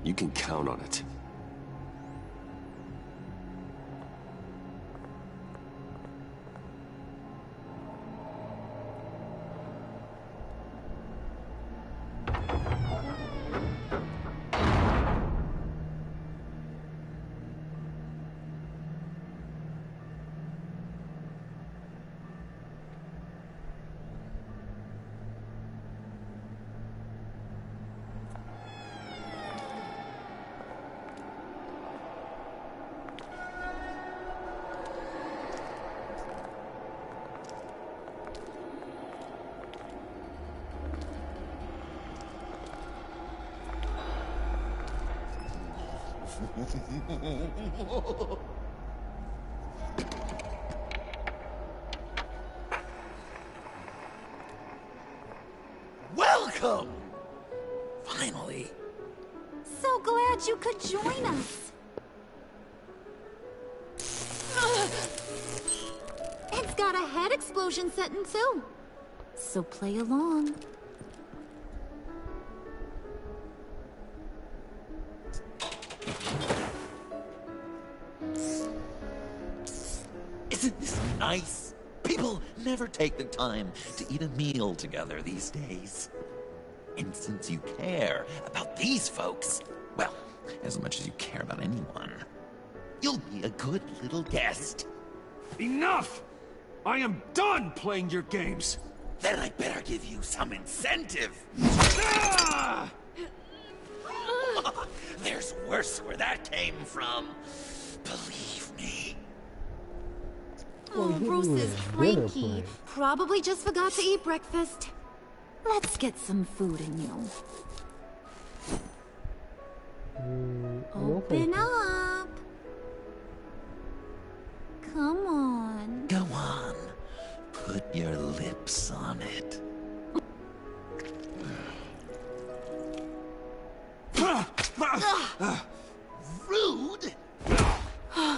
You can count on it. Welcome! Finally. So glad you could join us. It's got a head explosion setting too. So play along. Isn't this nice? People never take the time to eat a meal together these days. And since you care about these folks, well, as much as you care about anyone, you'll be a good little guest. Enough! I am done playing your games! Then I better give you some incentive. Ah! There's worse where that came from. Believe me. Oh, Bruce is cranky. Probably just forgot to eat breakfast. Let's get some food in you. Open up. Come on. Go on. Put your lips on it. Rude!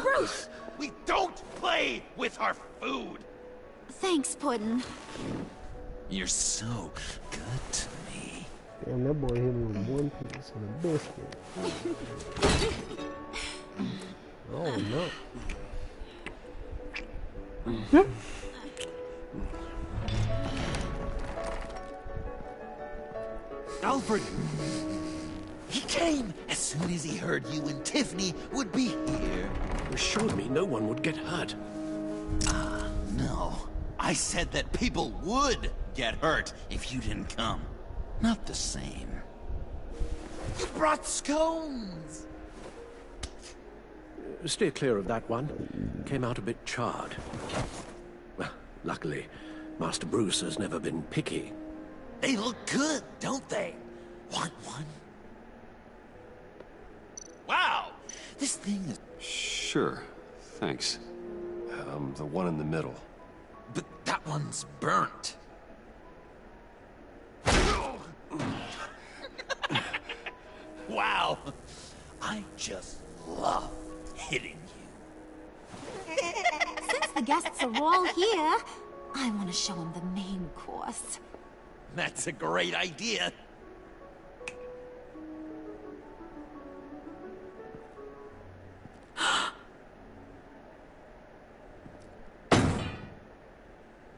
Bruce! We don't play with our food! Thanks, Puddin'. You're so good to me. Damn, that boy hit me with one piece of a biscuit. Oh no. Alfred! He came as soon as he heard you and Tiffany would be here. You assured me no one would get hurt. No. I said that people would get hurt if you didn't come. Not the same. You brought scones! Steer clear of that one. Came out a bit charred. Well, luckily, Master Bruce has never been picky. They look good, don't they? Want one? Wow! This thing is... Sure. Thanks. The one in the middle. But that one's burnt. Wow! I just love hitting you. Since the guests are all here, I want to show them the main course. That's a great idea.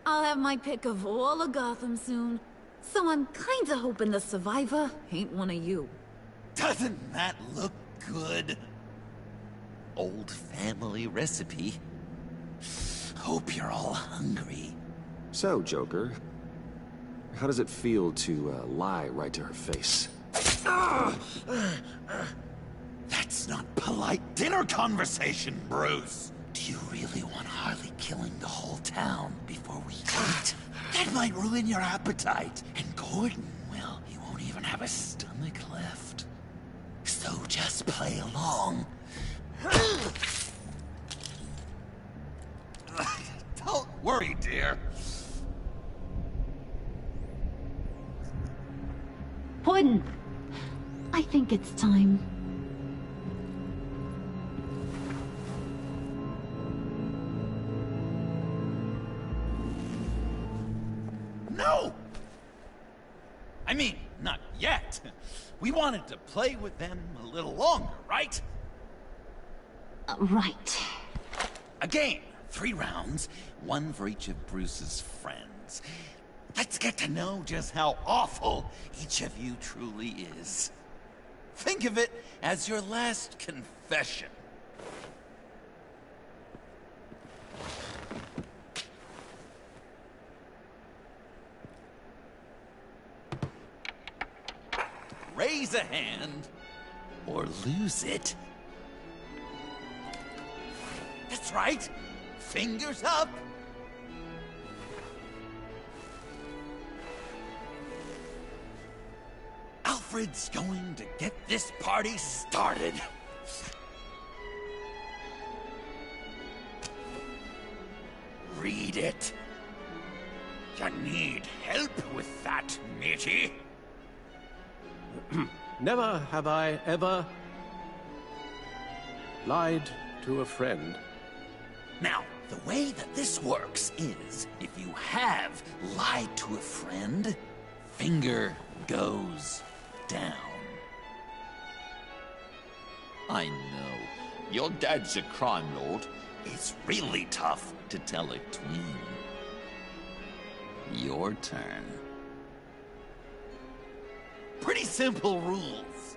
I'll have my pick of all of Gotham soon, so I'm kinda hoping the survivor ain't one of you. Doesn't that look good? Old family recipe. Hope you're all hungry. So, Joker, how does it feel to lie right to her face? That's not polite dinner conversation, Bruce. Do you really want Harley killing the whole town before we eat? That might ruin your appetite. And Gordon, well, he won't even have a stomach left. So just play along. Don't worry, dear. Puddin', I think it's time. No! I mean, not yet. We wanted to play with them a little longer, right? Right. A game. 3 rounds, 1 for each of Bruce's friends. Let's get to know just how awful each of you truly is. Think of it as your last confession. Raise a hand, or lose it. That's right. Fingers up. Alfred's going to get this party started. Read it. You need help with that, matey? Never have I ever lied to a friend. Now, the way that this works is, if you have lied to a friend, finger goes down. I know. Your dad's a crime lord. It's really tough to tell a tween. Your turn. Pretty simple rules.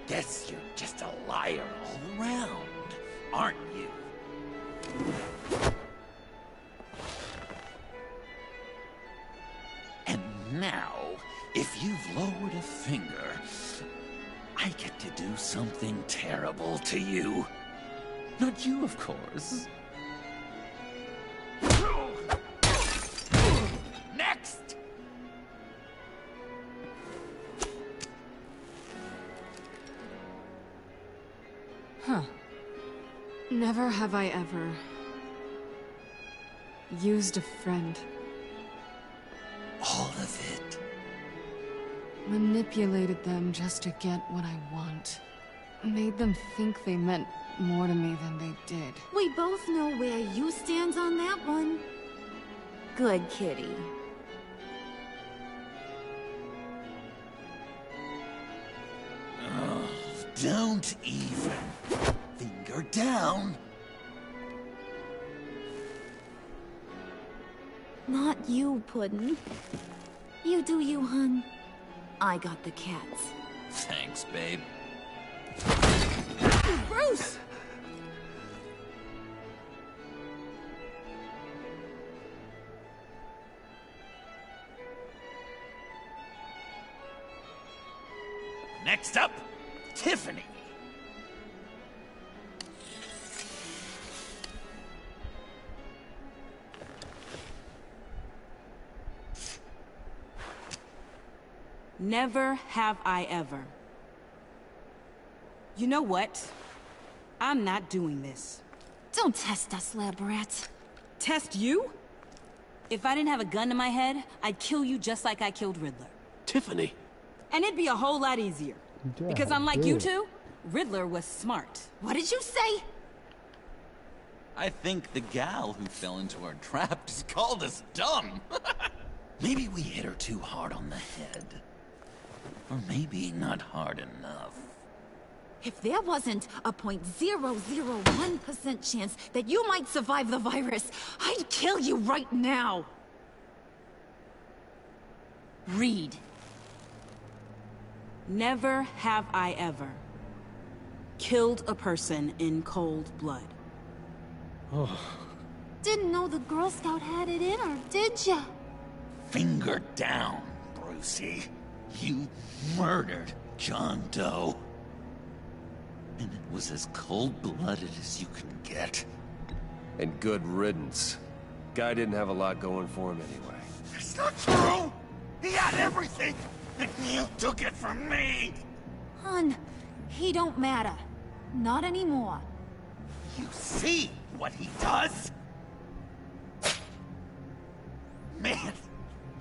Guess you're just a liar all around, aren't you? And now, if you've lowered a finger, I get to do something terrible to you. Not you, of course. Next! Huh. Never have I ever used a friend. All of it. Manipulated them just to get what I want. Made them think they meant more to me than they did. We both know where you stand on that one. Good kitty. Don't even. Finger down. Not you, Puddin'. You do you, hun. I got the cats. Thanks, babe. Bruce! Next up, Tiffany. Never have I ever. You know what? I'm not doing this. Don't test us, lab rat. Test you? If I didn't have a gun to my head, I'd kill you just like I killed Riddler. Tiffany. And it'd be a whole lot easier. Yeah, Because unlike you two, Riddler was smart. What did you say? I think the gal who fell into our trap just called us dumb. Maybe we hit her too hard on the head. Or maybe not hard enough. If there wasn't a 0.001% chance that you might survive the virus, I'd kill you right now. Read. Never have I ever killed a person in cold blood. Didn't know the Girl Scout had it in her, did ya? Finger down, Brucey. You murdered John Doe. And it was as cold-blooded as you can get. And good riddance. Guy didn't have a lot going for him anyway. It's not true! He had everything! And you took it from me! Hun, he don't matter. Not anymore. You see what he does? Man,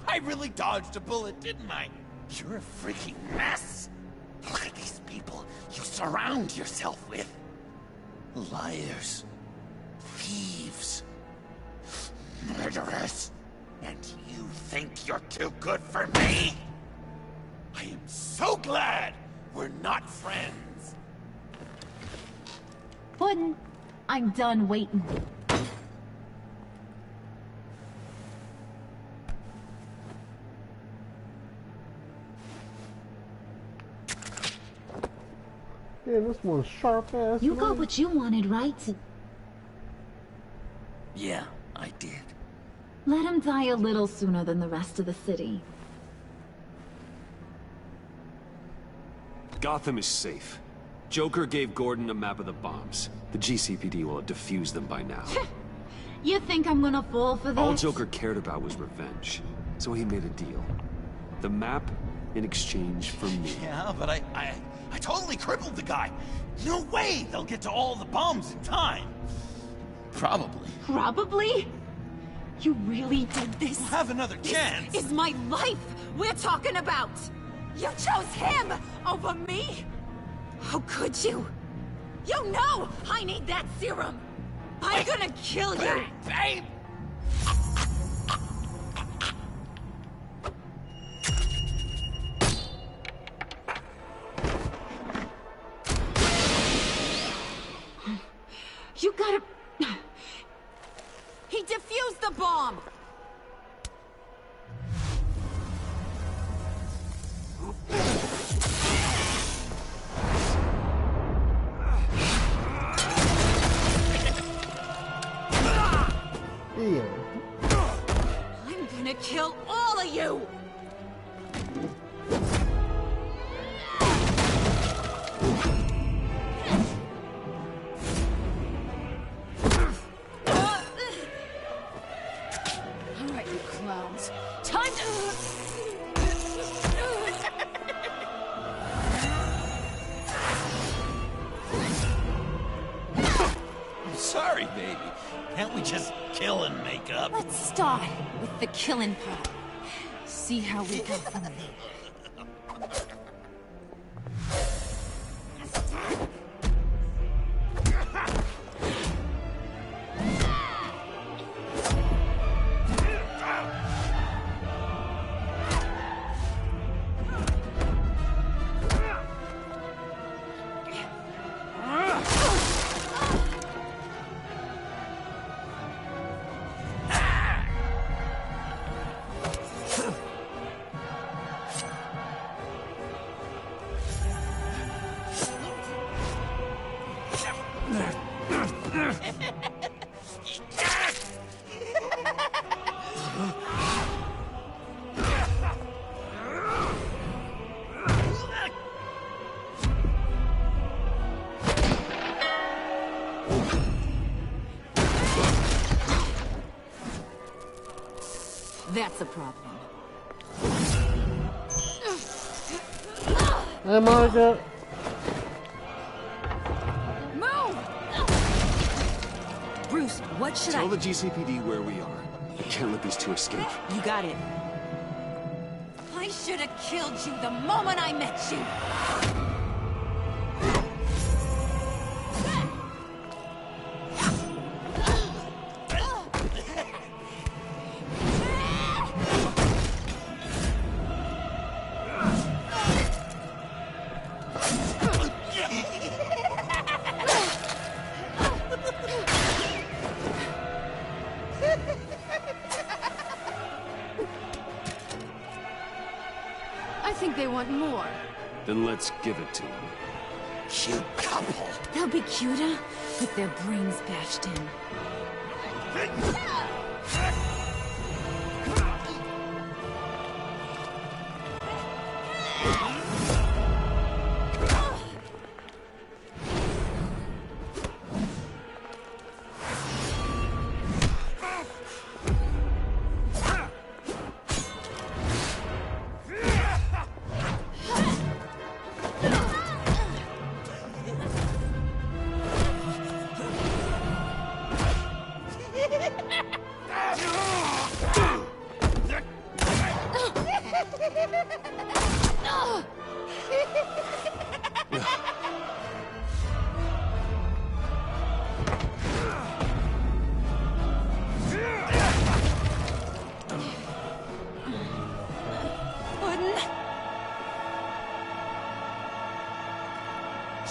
I really dodged a bullet, didn't I? You're a freaking mess! Look at these people you surround yourself with. Liars. Thieves. Murderers. And you think you're too good for me? I am so glad we're not friends. Puddin', I'm done waiting. Yeah, this one's sharp ass. You got what you wanted, right? Yeah, I did. Let him die a little sooner than the rest of the city. Gotham is safe. Joker gave Gordon a map of the bombs. The GCPD will have defused them by now. You think I'm gonna fall for this? All Joker cared about was revenge. So he made a deal. The map in exchange for me. Yeah, but I totally crippled the guy. No way they'll get to all the bombs in time. Probably. Probably? You really did this? We'll have another chance. This is my life we're talking about! You chose him over me? How could you? You know I need that serum! I'm gonna kill you! Babe! You gotta... He defused the bomb! Yeah. I'm gonna kill all of you! Alright, you clowns. Time to... I'm sorry, baby. Can't we just kill and make up? Let's start with the killing part. See how we go from there. That's a problem. Hey, Monica. Move! Bruce, what should Tell the GCPD where we are. We can't let these two escape. You got it. I should have killed you the moment I met you. I think they want more. Then let's give it to them. Cute couple. They'll be cuter with their brains bashed in.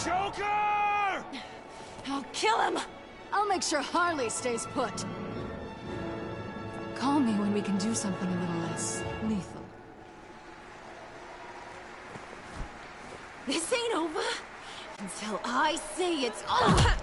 Joker! I'll kill him! I'll make sure Harley stays put. Call me when we can do something a little less lethal. This ain't over until I say it's over.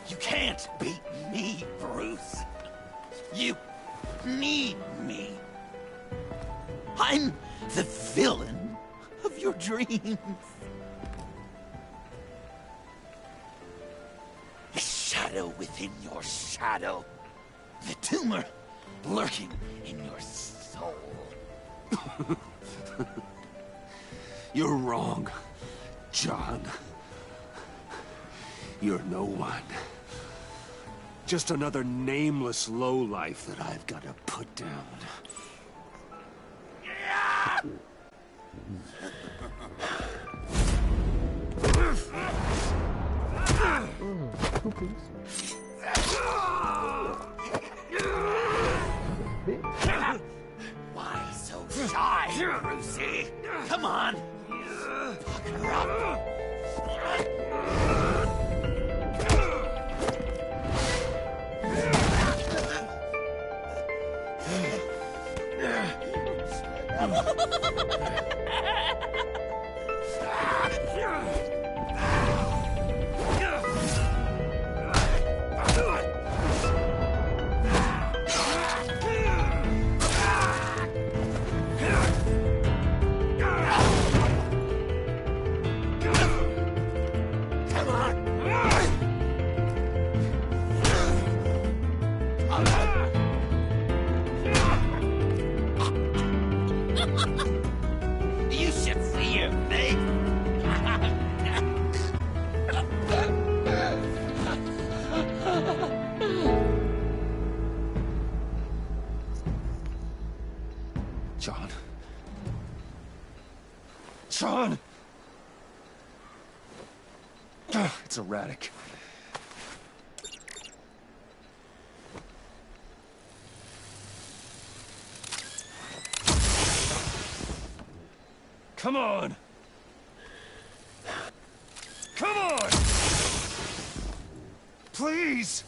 You can't beat me, Bruce. You need me. I'm the villain of your dreams. The shadow within your shadow. The tumor lurking in your soul. You're wrong, John. You're no one. Just another nameless lowlife that I've got to put down. Why so shy, Brucey? Come on. Pucker up. You should see your face. John. John! It's erratic. Come on! Come on! Please!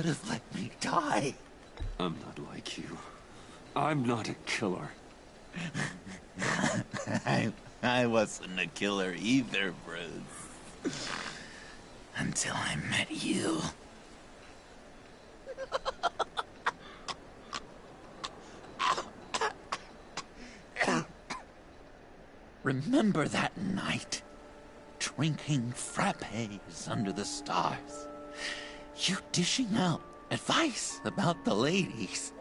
could have let me die. I'm not like you. I'm not a killer. I wasn't a killer either, Bruce. Until I met you. Remember that night? Drinking frappes under the stars. You dishing out advice about the ladies.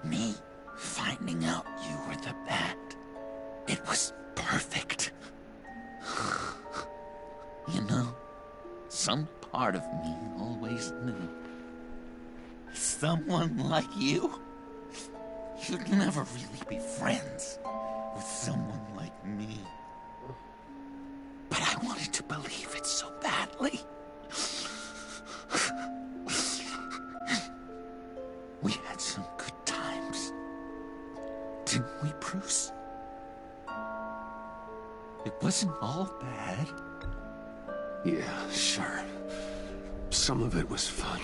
Me finding out you were the bat. It was perfect. You know, some part of me always knew. Someone like you, you'd never really be friends with someone like me. But I wanted to believe it so badly. We had some good times, didn't we, Bruce? It wasn't all bad. Yeah, sure. Some of it was fun.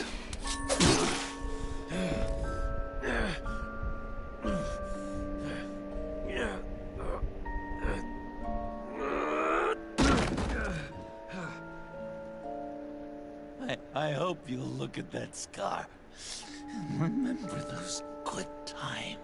I hope you'll look at that scar and remember those good times.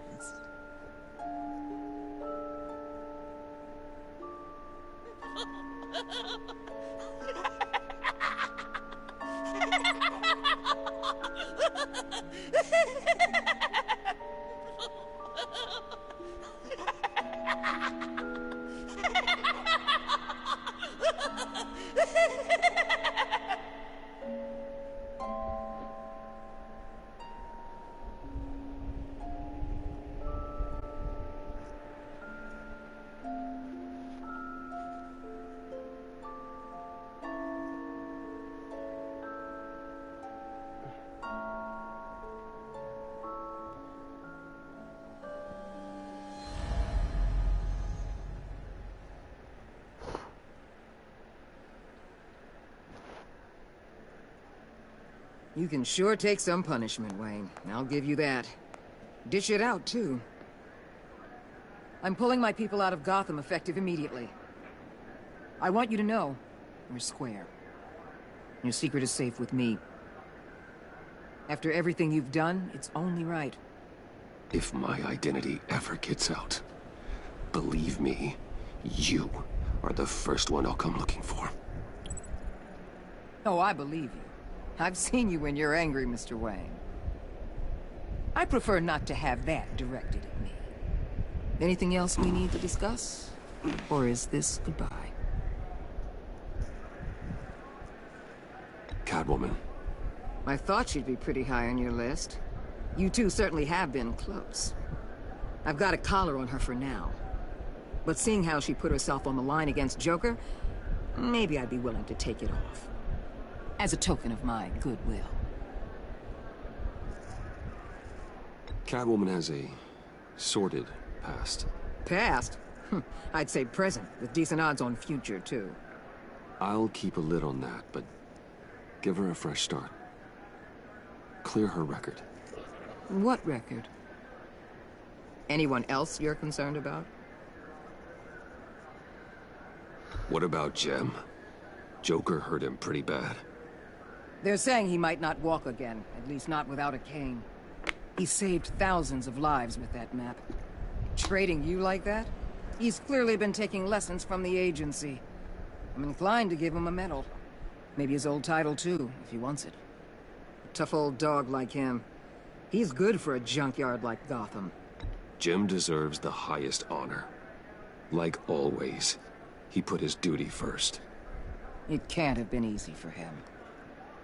You can sure take some punishment, Wayne. I'll give you that. Dish it out, too. I'm pulling my people out of Gotham effective immediately. I want you to know, we're square. Your secret is safe with me. After everything you've done, it's only right. If my identity ever gets out, believe me, you are the first one I'll come looking for. Oh, I believe you. I've seen you when you're angry, Mr. Wayne. I prefer not to have that directed at me. Anything else we need to discuss? Or is this goodbye? Catwoman. I thought she'd be pretty high on your list. You two certainly have been close. I've got a collar on her for now. But seeing how she put herself on the line against Joker, maybe I'd be willing to take it off. As a token of my goodwill. Catwoman has a sordid past. Past? I'd say present, with decent odds on future, too. I'll keep a lid on that, but give her a fresh start. Clear her record. What record? Anyone else you're concerned about? What about Jem? Joker hurt him pretty bad. They're saying he might not walk again, at least not without a cane. He saved thousands of lives with that map. Trading you like that? He's clearly been taking lessons from the agency. I'm inclined to give him a medal. Maybe his old title too, if he wants it. A tough old dog like him. He's good for a junkyard like Gotham. Jem deserves the highest honor. Like always, he put his duty first. It can't have been easy for him.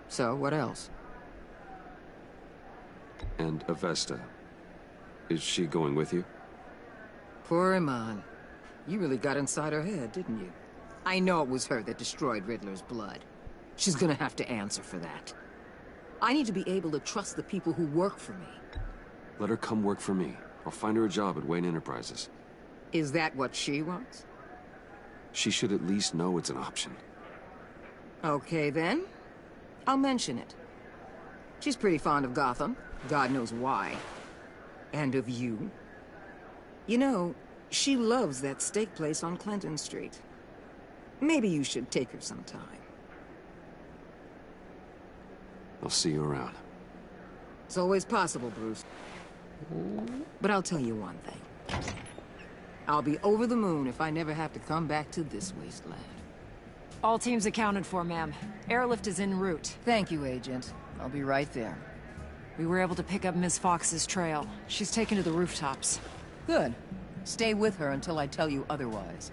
So, what else? And Avesta. Is she going with you? Poor Iman. You really got inside her head, didn't you? I know it was her that destroyed Riddler's blood. She's gonna have to answer for that. I need to be able to trust the people who work for me. Let her come work for me. I'll find her a job at Wayne Enterprises. Is that what she wants? She should at least know it's an option. Okay, then. I'll mention it. She's pretty fond of Gotham. God knows why. And of you. You know, she loves that steak place on Clinton Street. Maybe you should take her sometime. I'll see you around. It's always possible, Bruce. But I'll tell you one thing. I'll be over the moon if I never have to come back to this wasteland. All teams accounted for, ma'am. Airlift is en route. Thank you, Agent. I'll be right there. We were able to pick up Miss Fox's trail. She's taken to the rooftops. Good. Stay with her until I tell you otherwise.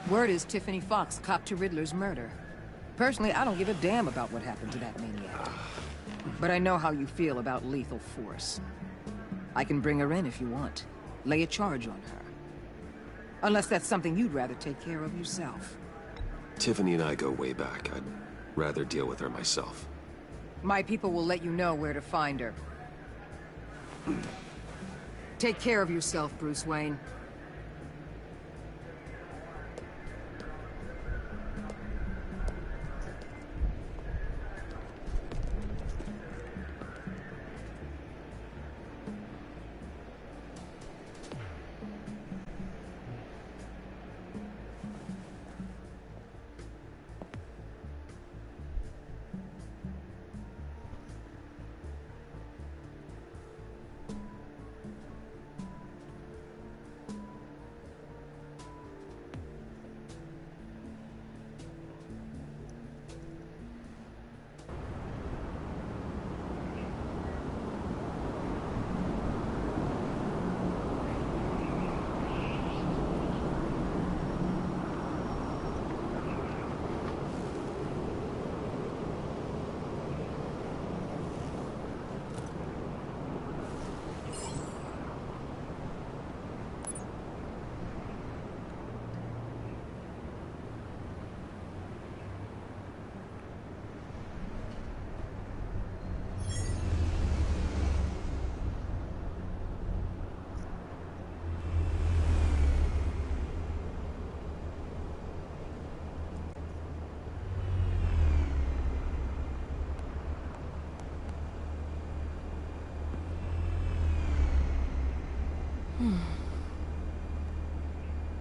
Word is Tiffany Fox copped to Riddler's murder. Personally, I don't give a damn about what happened to that maniac. But I know how you feel about lethal force. I can bring her in if you want. Lay a charge on her. Unless that's something you'd rather take care of yourself. Tiffany and I go way back. I'd rather deal with her myself. My people will let you know where to find her. Take care of yourself, Bruce Wayne.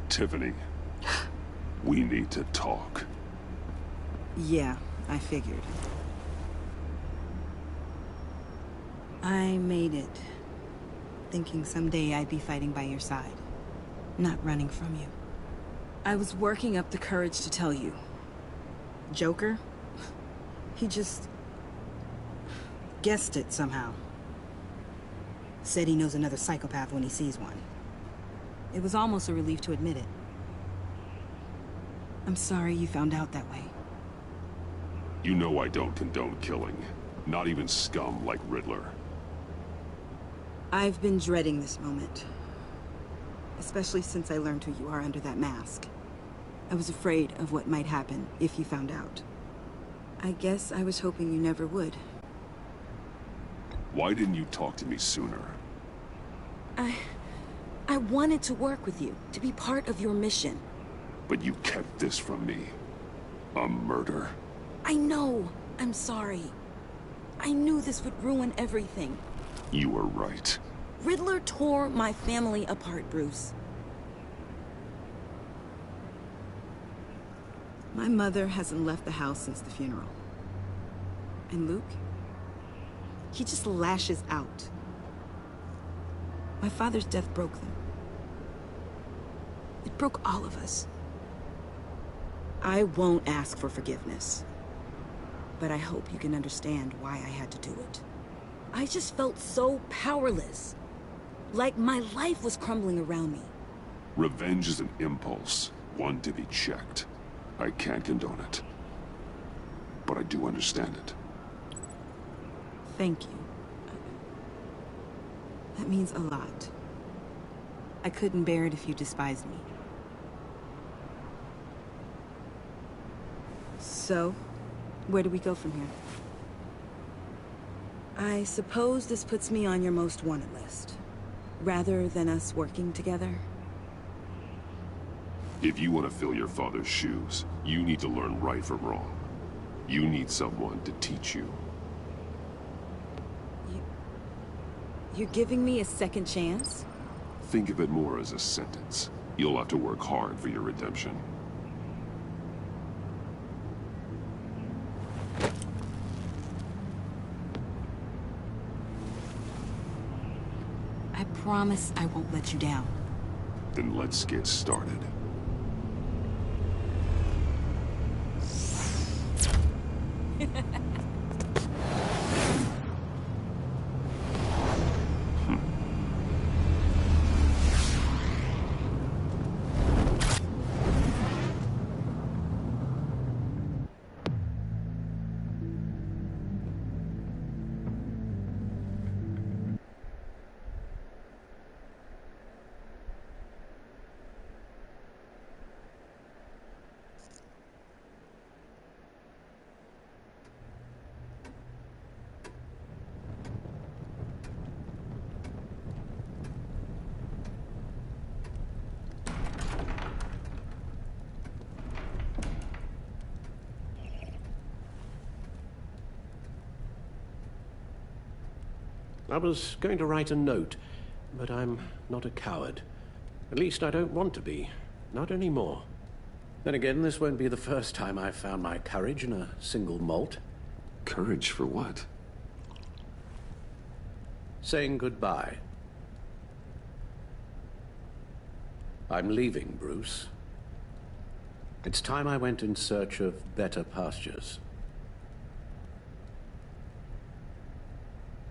Tiffany, we need to talk. Yeah, I figured. I made it, thinking someday I'd be fighting by your side, not running from you. I was working up the courage to tell you. Joker? He just guessed it somehow. Said he knows another psychopath when he sees one. It was almost a relief to admit it. I'm sorry you found out that way. You know I don't condone killing. Not even scum like Riddler. I've been dreading this moment. Especially since I learned who you are under that mask. I was afraid of what might happen if you found out. I guess I was hoping you never would. Why didn't you talk to me sooner? I wanted to work with you, to be part of your mission. But you kept this from me. A murder. I know. I'm sorry. I knew this would ruin everything. You were right. Riddler tore my family apart, Bruce. My mother hasn't left the house since the funeral. And Luke? He just lashes out. My father's death broke them. It broke all of us. I won't ask for forgiveness. But I hope you can understand why I had to do it. I just felt so powerless. Like my life was crumbling around me. Revenge is an impulse, one to be checked. I can't condone it. But I do understand it. Thank you. That means a lot. I couldn't bear it if you despised me. So, where do we go from here? I suppose this puts me on your most wanted list. Rather than us working together. If you want to fill your father's shoes, you need to learn right from wrong. You need someone to teach you. You're giving me a second chance? Think of it more as a sentence. You'll have to work hard for your redemption. I promise I won't let you down. Then let's get started. I was going to write a note, but I'm not a coward. At least I don't want to be. Not anymore. Then again, this won't be the first time I've found my courage in a single malt. Courage for what? Saying goodbye. I'm leaving, Bruce. It's time I went in search of better pastures.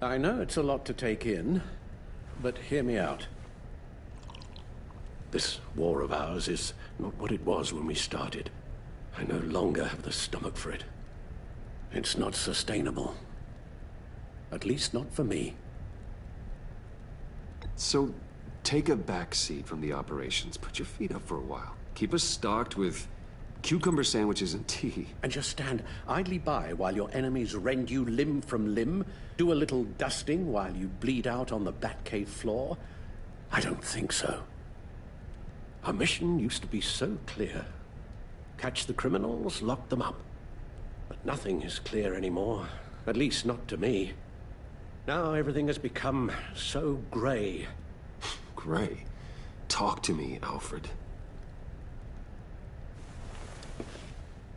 I know it's a lot to take in, but hear me out. This war of ours is not what it was when we started. I no longer have the stomach for it. It's not sustainable. At least not for me. So, take a back seat from the operations. Put your feet up for a while. Keep us stocked with cucumber sandwiches and tea. And just stand idly by while your enemies rend you limb from limb? Do a little dusting while you bleed out on the Batcave floor? I don't think so. Our mission used to be so clear. Catch the criminals, lock them up. But nothing is clear anymore. At least not to me. Now everything has become so gray. Gray? Talk to me, Alfred.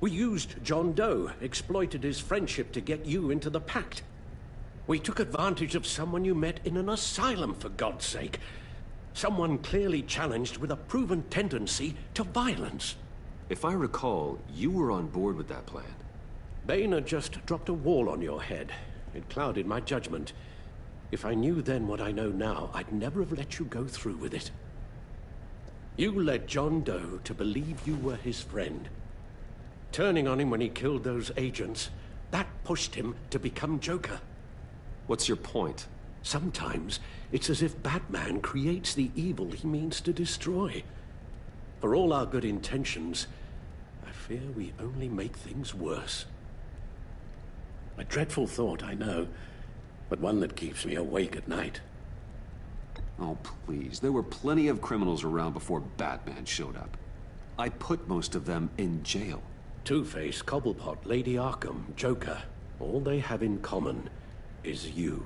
We used John Doe, exploited his friendship to get you into the pact. We took advantage of someone you met in an asylum, for God's sake. Someone clearly challenged with a proven tendency to violence. If I recall, you were on board with that plan. Boehner just dropped a wall on your head. It clouded my judgment. If I knew then what I know now, I'd never have let you go through with it. You led John Doe to believe you were his friend. Turning on him when he killed those agents, that pushed him to become Joker. What's your point? Sometimes it's as if Batman creates the evil he means to destroy. For all our good intentions, I fear we only make things worse. A dreadful thought, I know, but one that keeps me awake at night. Oh, please. There were plenty of criminals around before Batman showed up. I put most of them in jail. Two-Face, Cobblepot, Lady Arkham, Joker, all they have in common is you.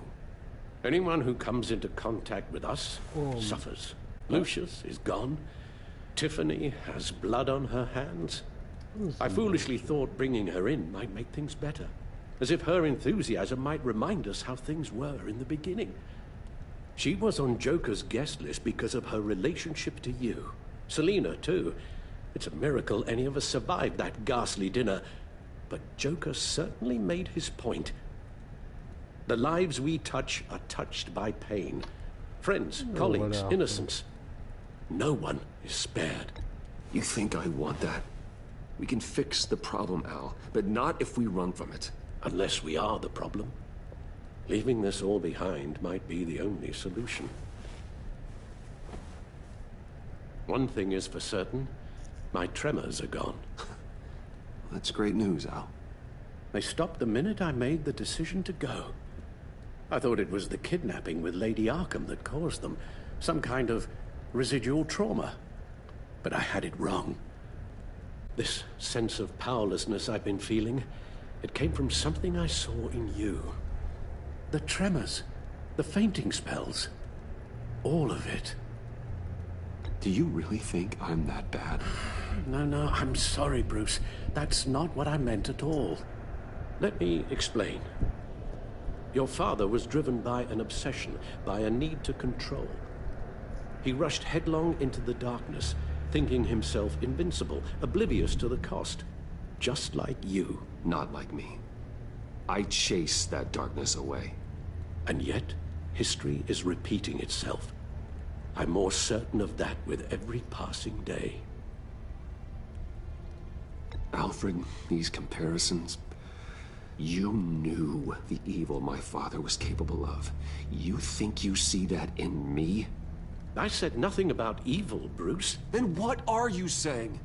Anyone who comes into contact with us suffers. Lucius is gone. Tiffany has blood on her hands. I foolishly thought bringing her in might make things better. As if her enthusiasm might remind us how things were in the beginning. She was on Joker's guest list because of her relationship to you. Selina, too. It's a miracle any of us survived that ghastly dinner. But Joker certainly made his point. The lives we touch are touched by pain. Friends, colleagues, innocents. No one is spared. You think I want that? We can fix the problem, Al, but not if we run from it. Unless we are the problem. Leaving this all behind might be the only solution. One thing is for certain. My tremors are gone. That's great news, Al. They stopped the minute I made the decision to go. I thought it was the kidnapping with Lady Arkham that caused them. Some kind of residual trauma. But I had it wrong. This sense of powerlessness I've been feeling, it came from something I saw in you. The tremors. The fainting spells. All of it. Do you really think I'm that bad? No, I'm sorry, Bruce. That's not what I meant at all. Let me explain. Your father was driven by an obsession, by a need to control. He rushed headlong into the darkness, thinking himself invincible, oblivious to the cost. Just like you. Not like me. I chased that darkness away. And yet, history is repeating itself. I'm more certain of that with every passing day. Alfred, these comparisons... You knew the evil my father was capable of. You think you see that in me? I said nothing about evil, Bruce. Then what are you saying?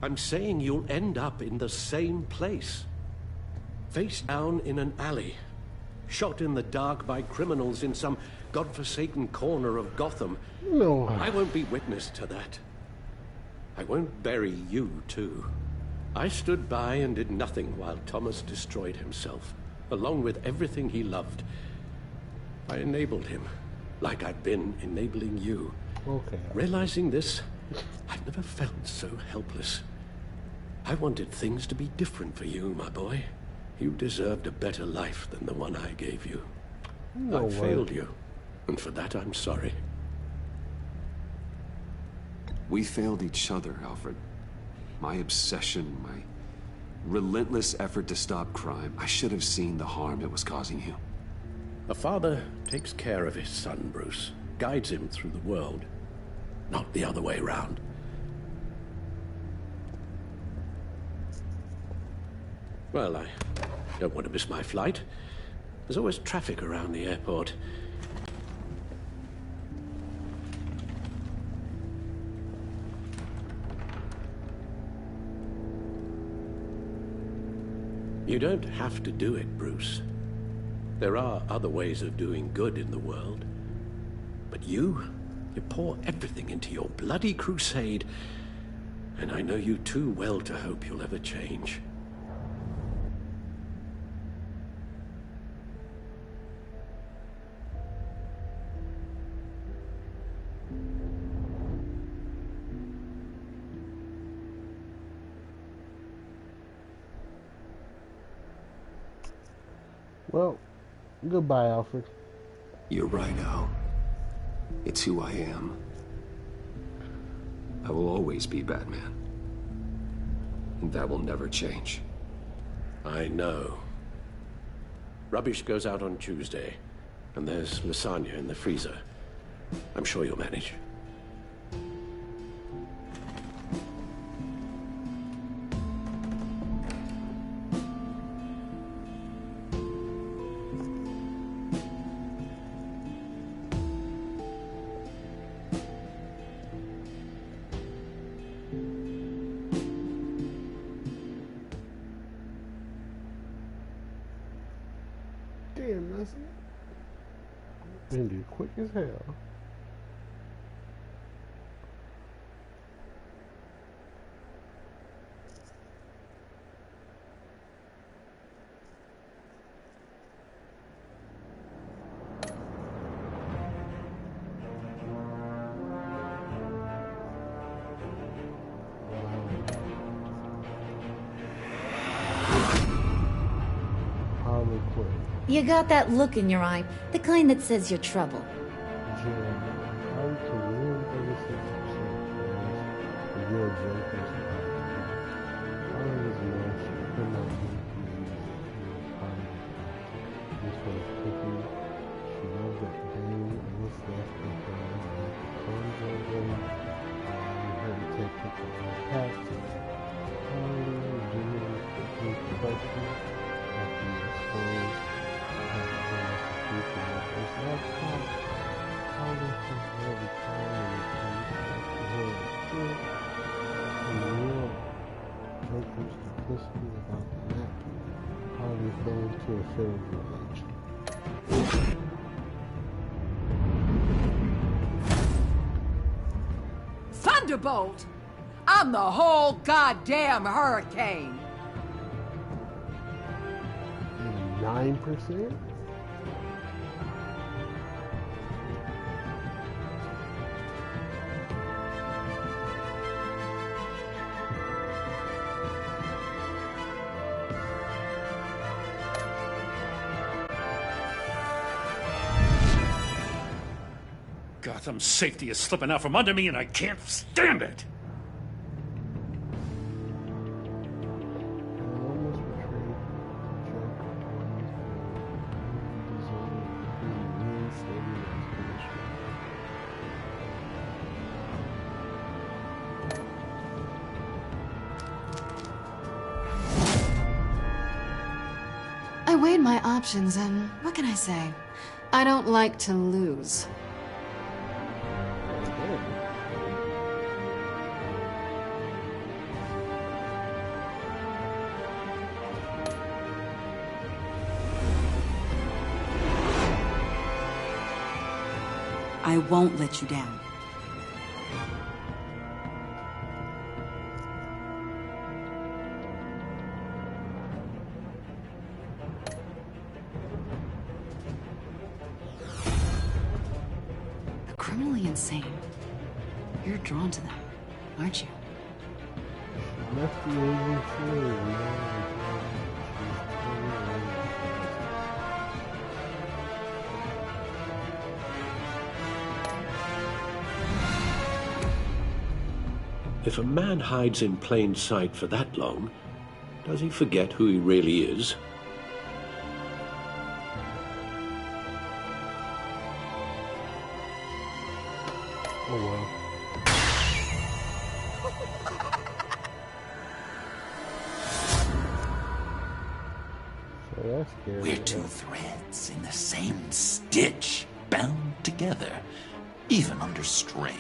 I'm saying you'll end up in the same place. Face down in an alley. Shot in the dark by criminals in some godforsaken corner of Gotham. No. I won't be witness to that. I won't bury you, too. I stood by and did nothing while Thomas destroyed himself, along with everything he loved. I enabled him, like I've been enabling you. Okay. Realizing this, I've never felt so helpless. I wanted things to be different for you, my boy. You deserved a better life than the one I gave you. No I failed you, and for that I'm sorry. We failed each other, Alfred. My obsession, my relentless effort to stop crime. I should have seen the harm it was causing you. A father takes care of his son, Bruce. Guides him through the world. Not the other way around. Well, I don't want to miss my flight. There's always traffic around the airport. You don't have to do it, Bruce. There are other ways of doing good in the world. But you pour everything into your bloody crusade, and I know you too well to hope you'll ever change. Well, goodbye, Alfred. You're right, Al. It's who I am. I will always be Batman. And that will never change. I know. Rubbish goes out on Tuesday, and there's lasagna in the freezer. I'm sure you'll manage. Damn, that's it. Ended quick as hell. You got that look in your eye, the kind that says you're trouble. Thunderbolt! I'm the whole goddamn hurricane! 9%? Gotham's safety is slipping out from under me, and I can't stand it! I weighed my options, and what can I say? I don't like to lose. I won't let you down. Criminally insane. You're drawn to them, aren't you? Left the agency, If a man hides in plain sight for that long, does he forget who he really is? Oh well. So that's scary. We're two threads in the same stitch, bound together, even under strain.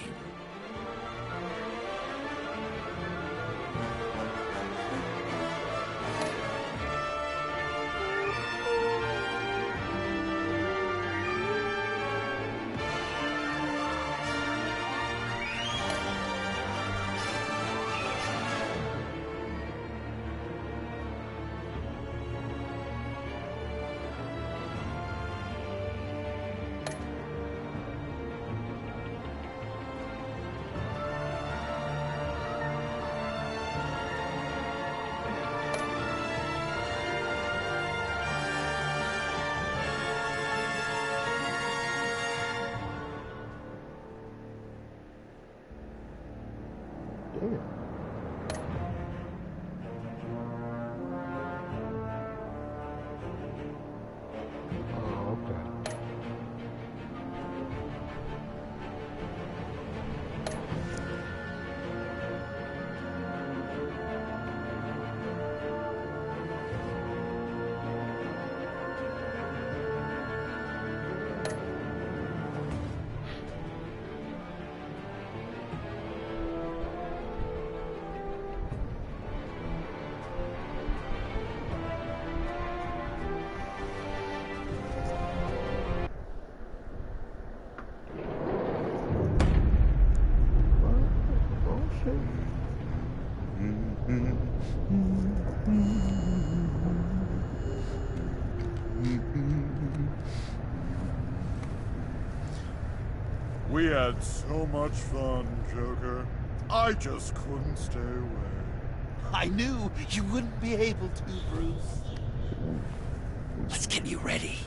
Damn. Oh, okay. We had so much fun, Joker. I just couldn't stay away. I knew you wouldn't be able to, Bruce. Let's get you ready.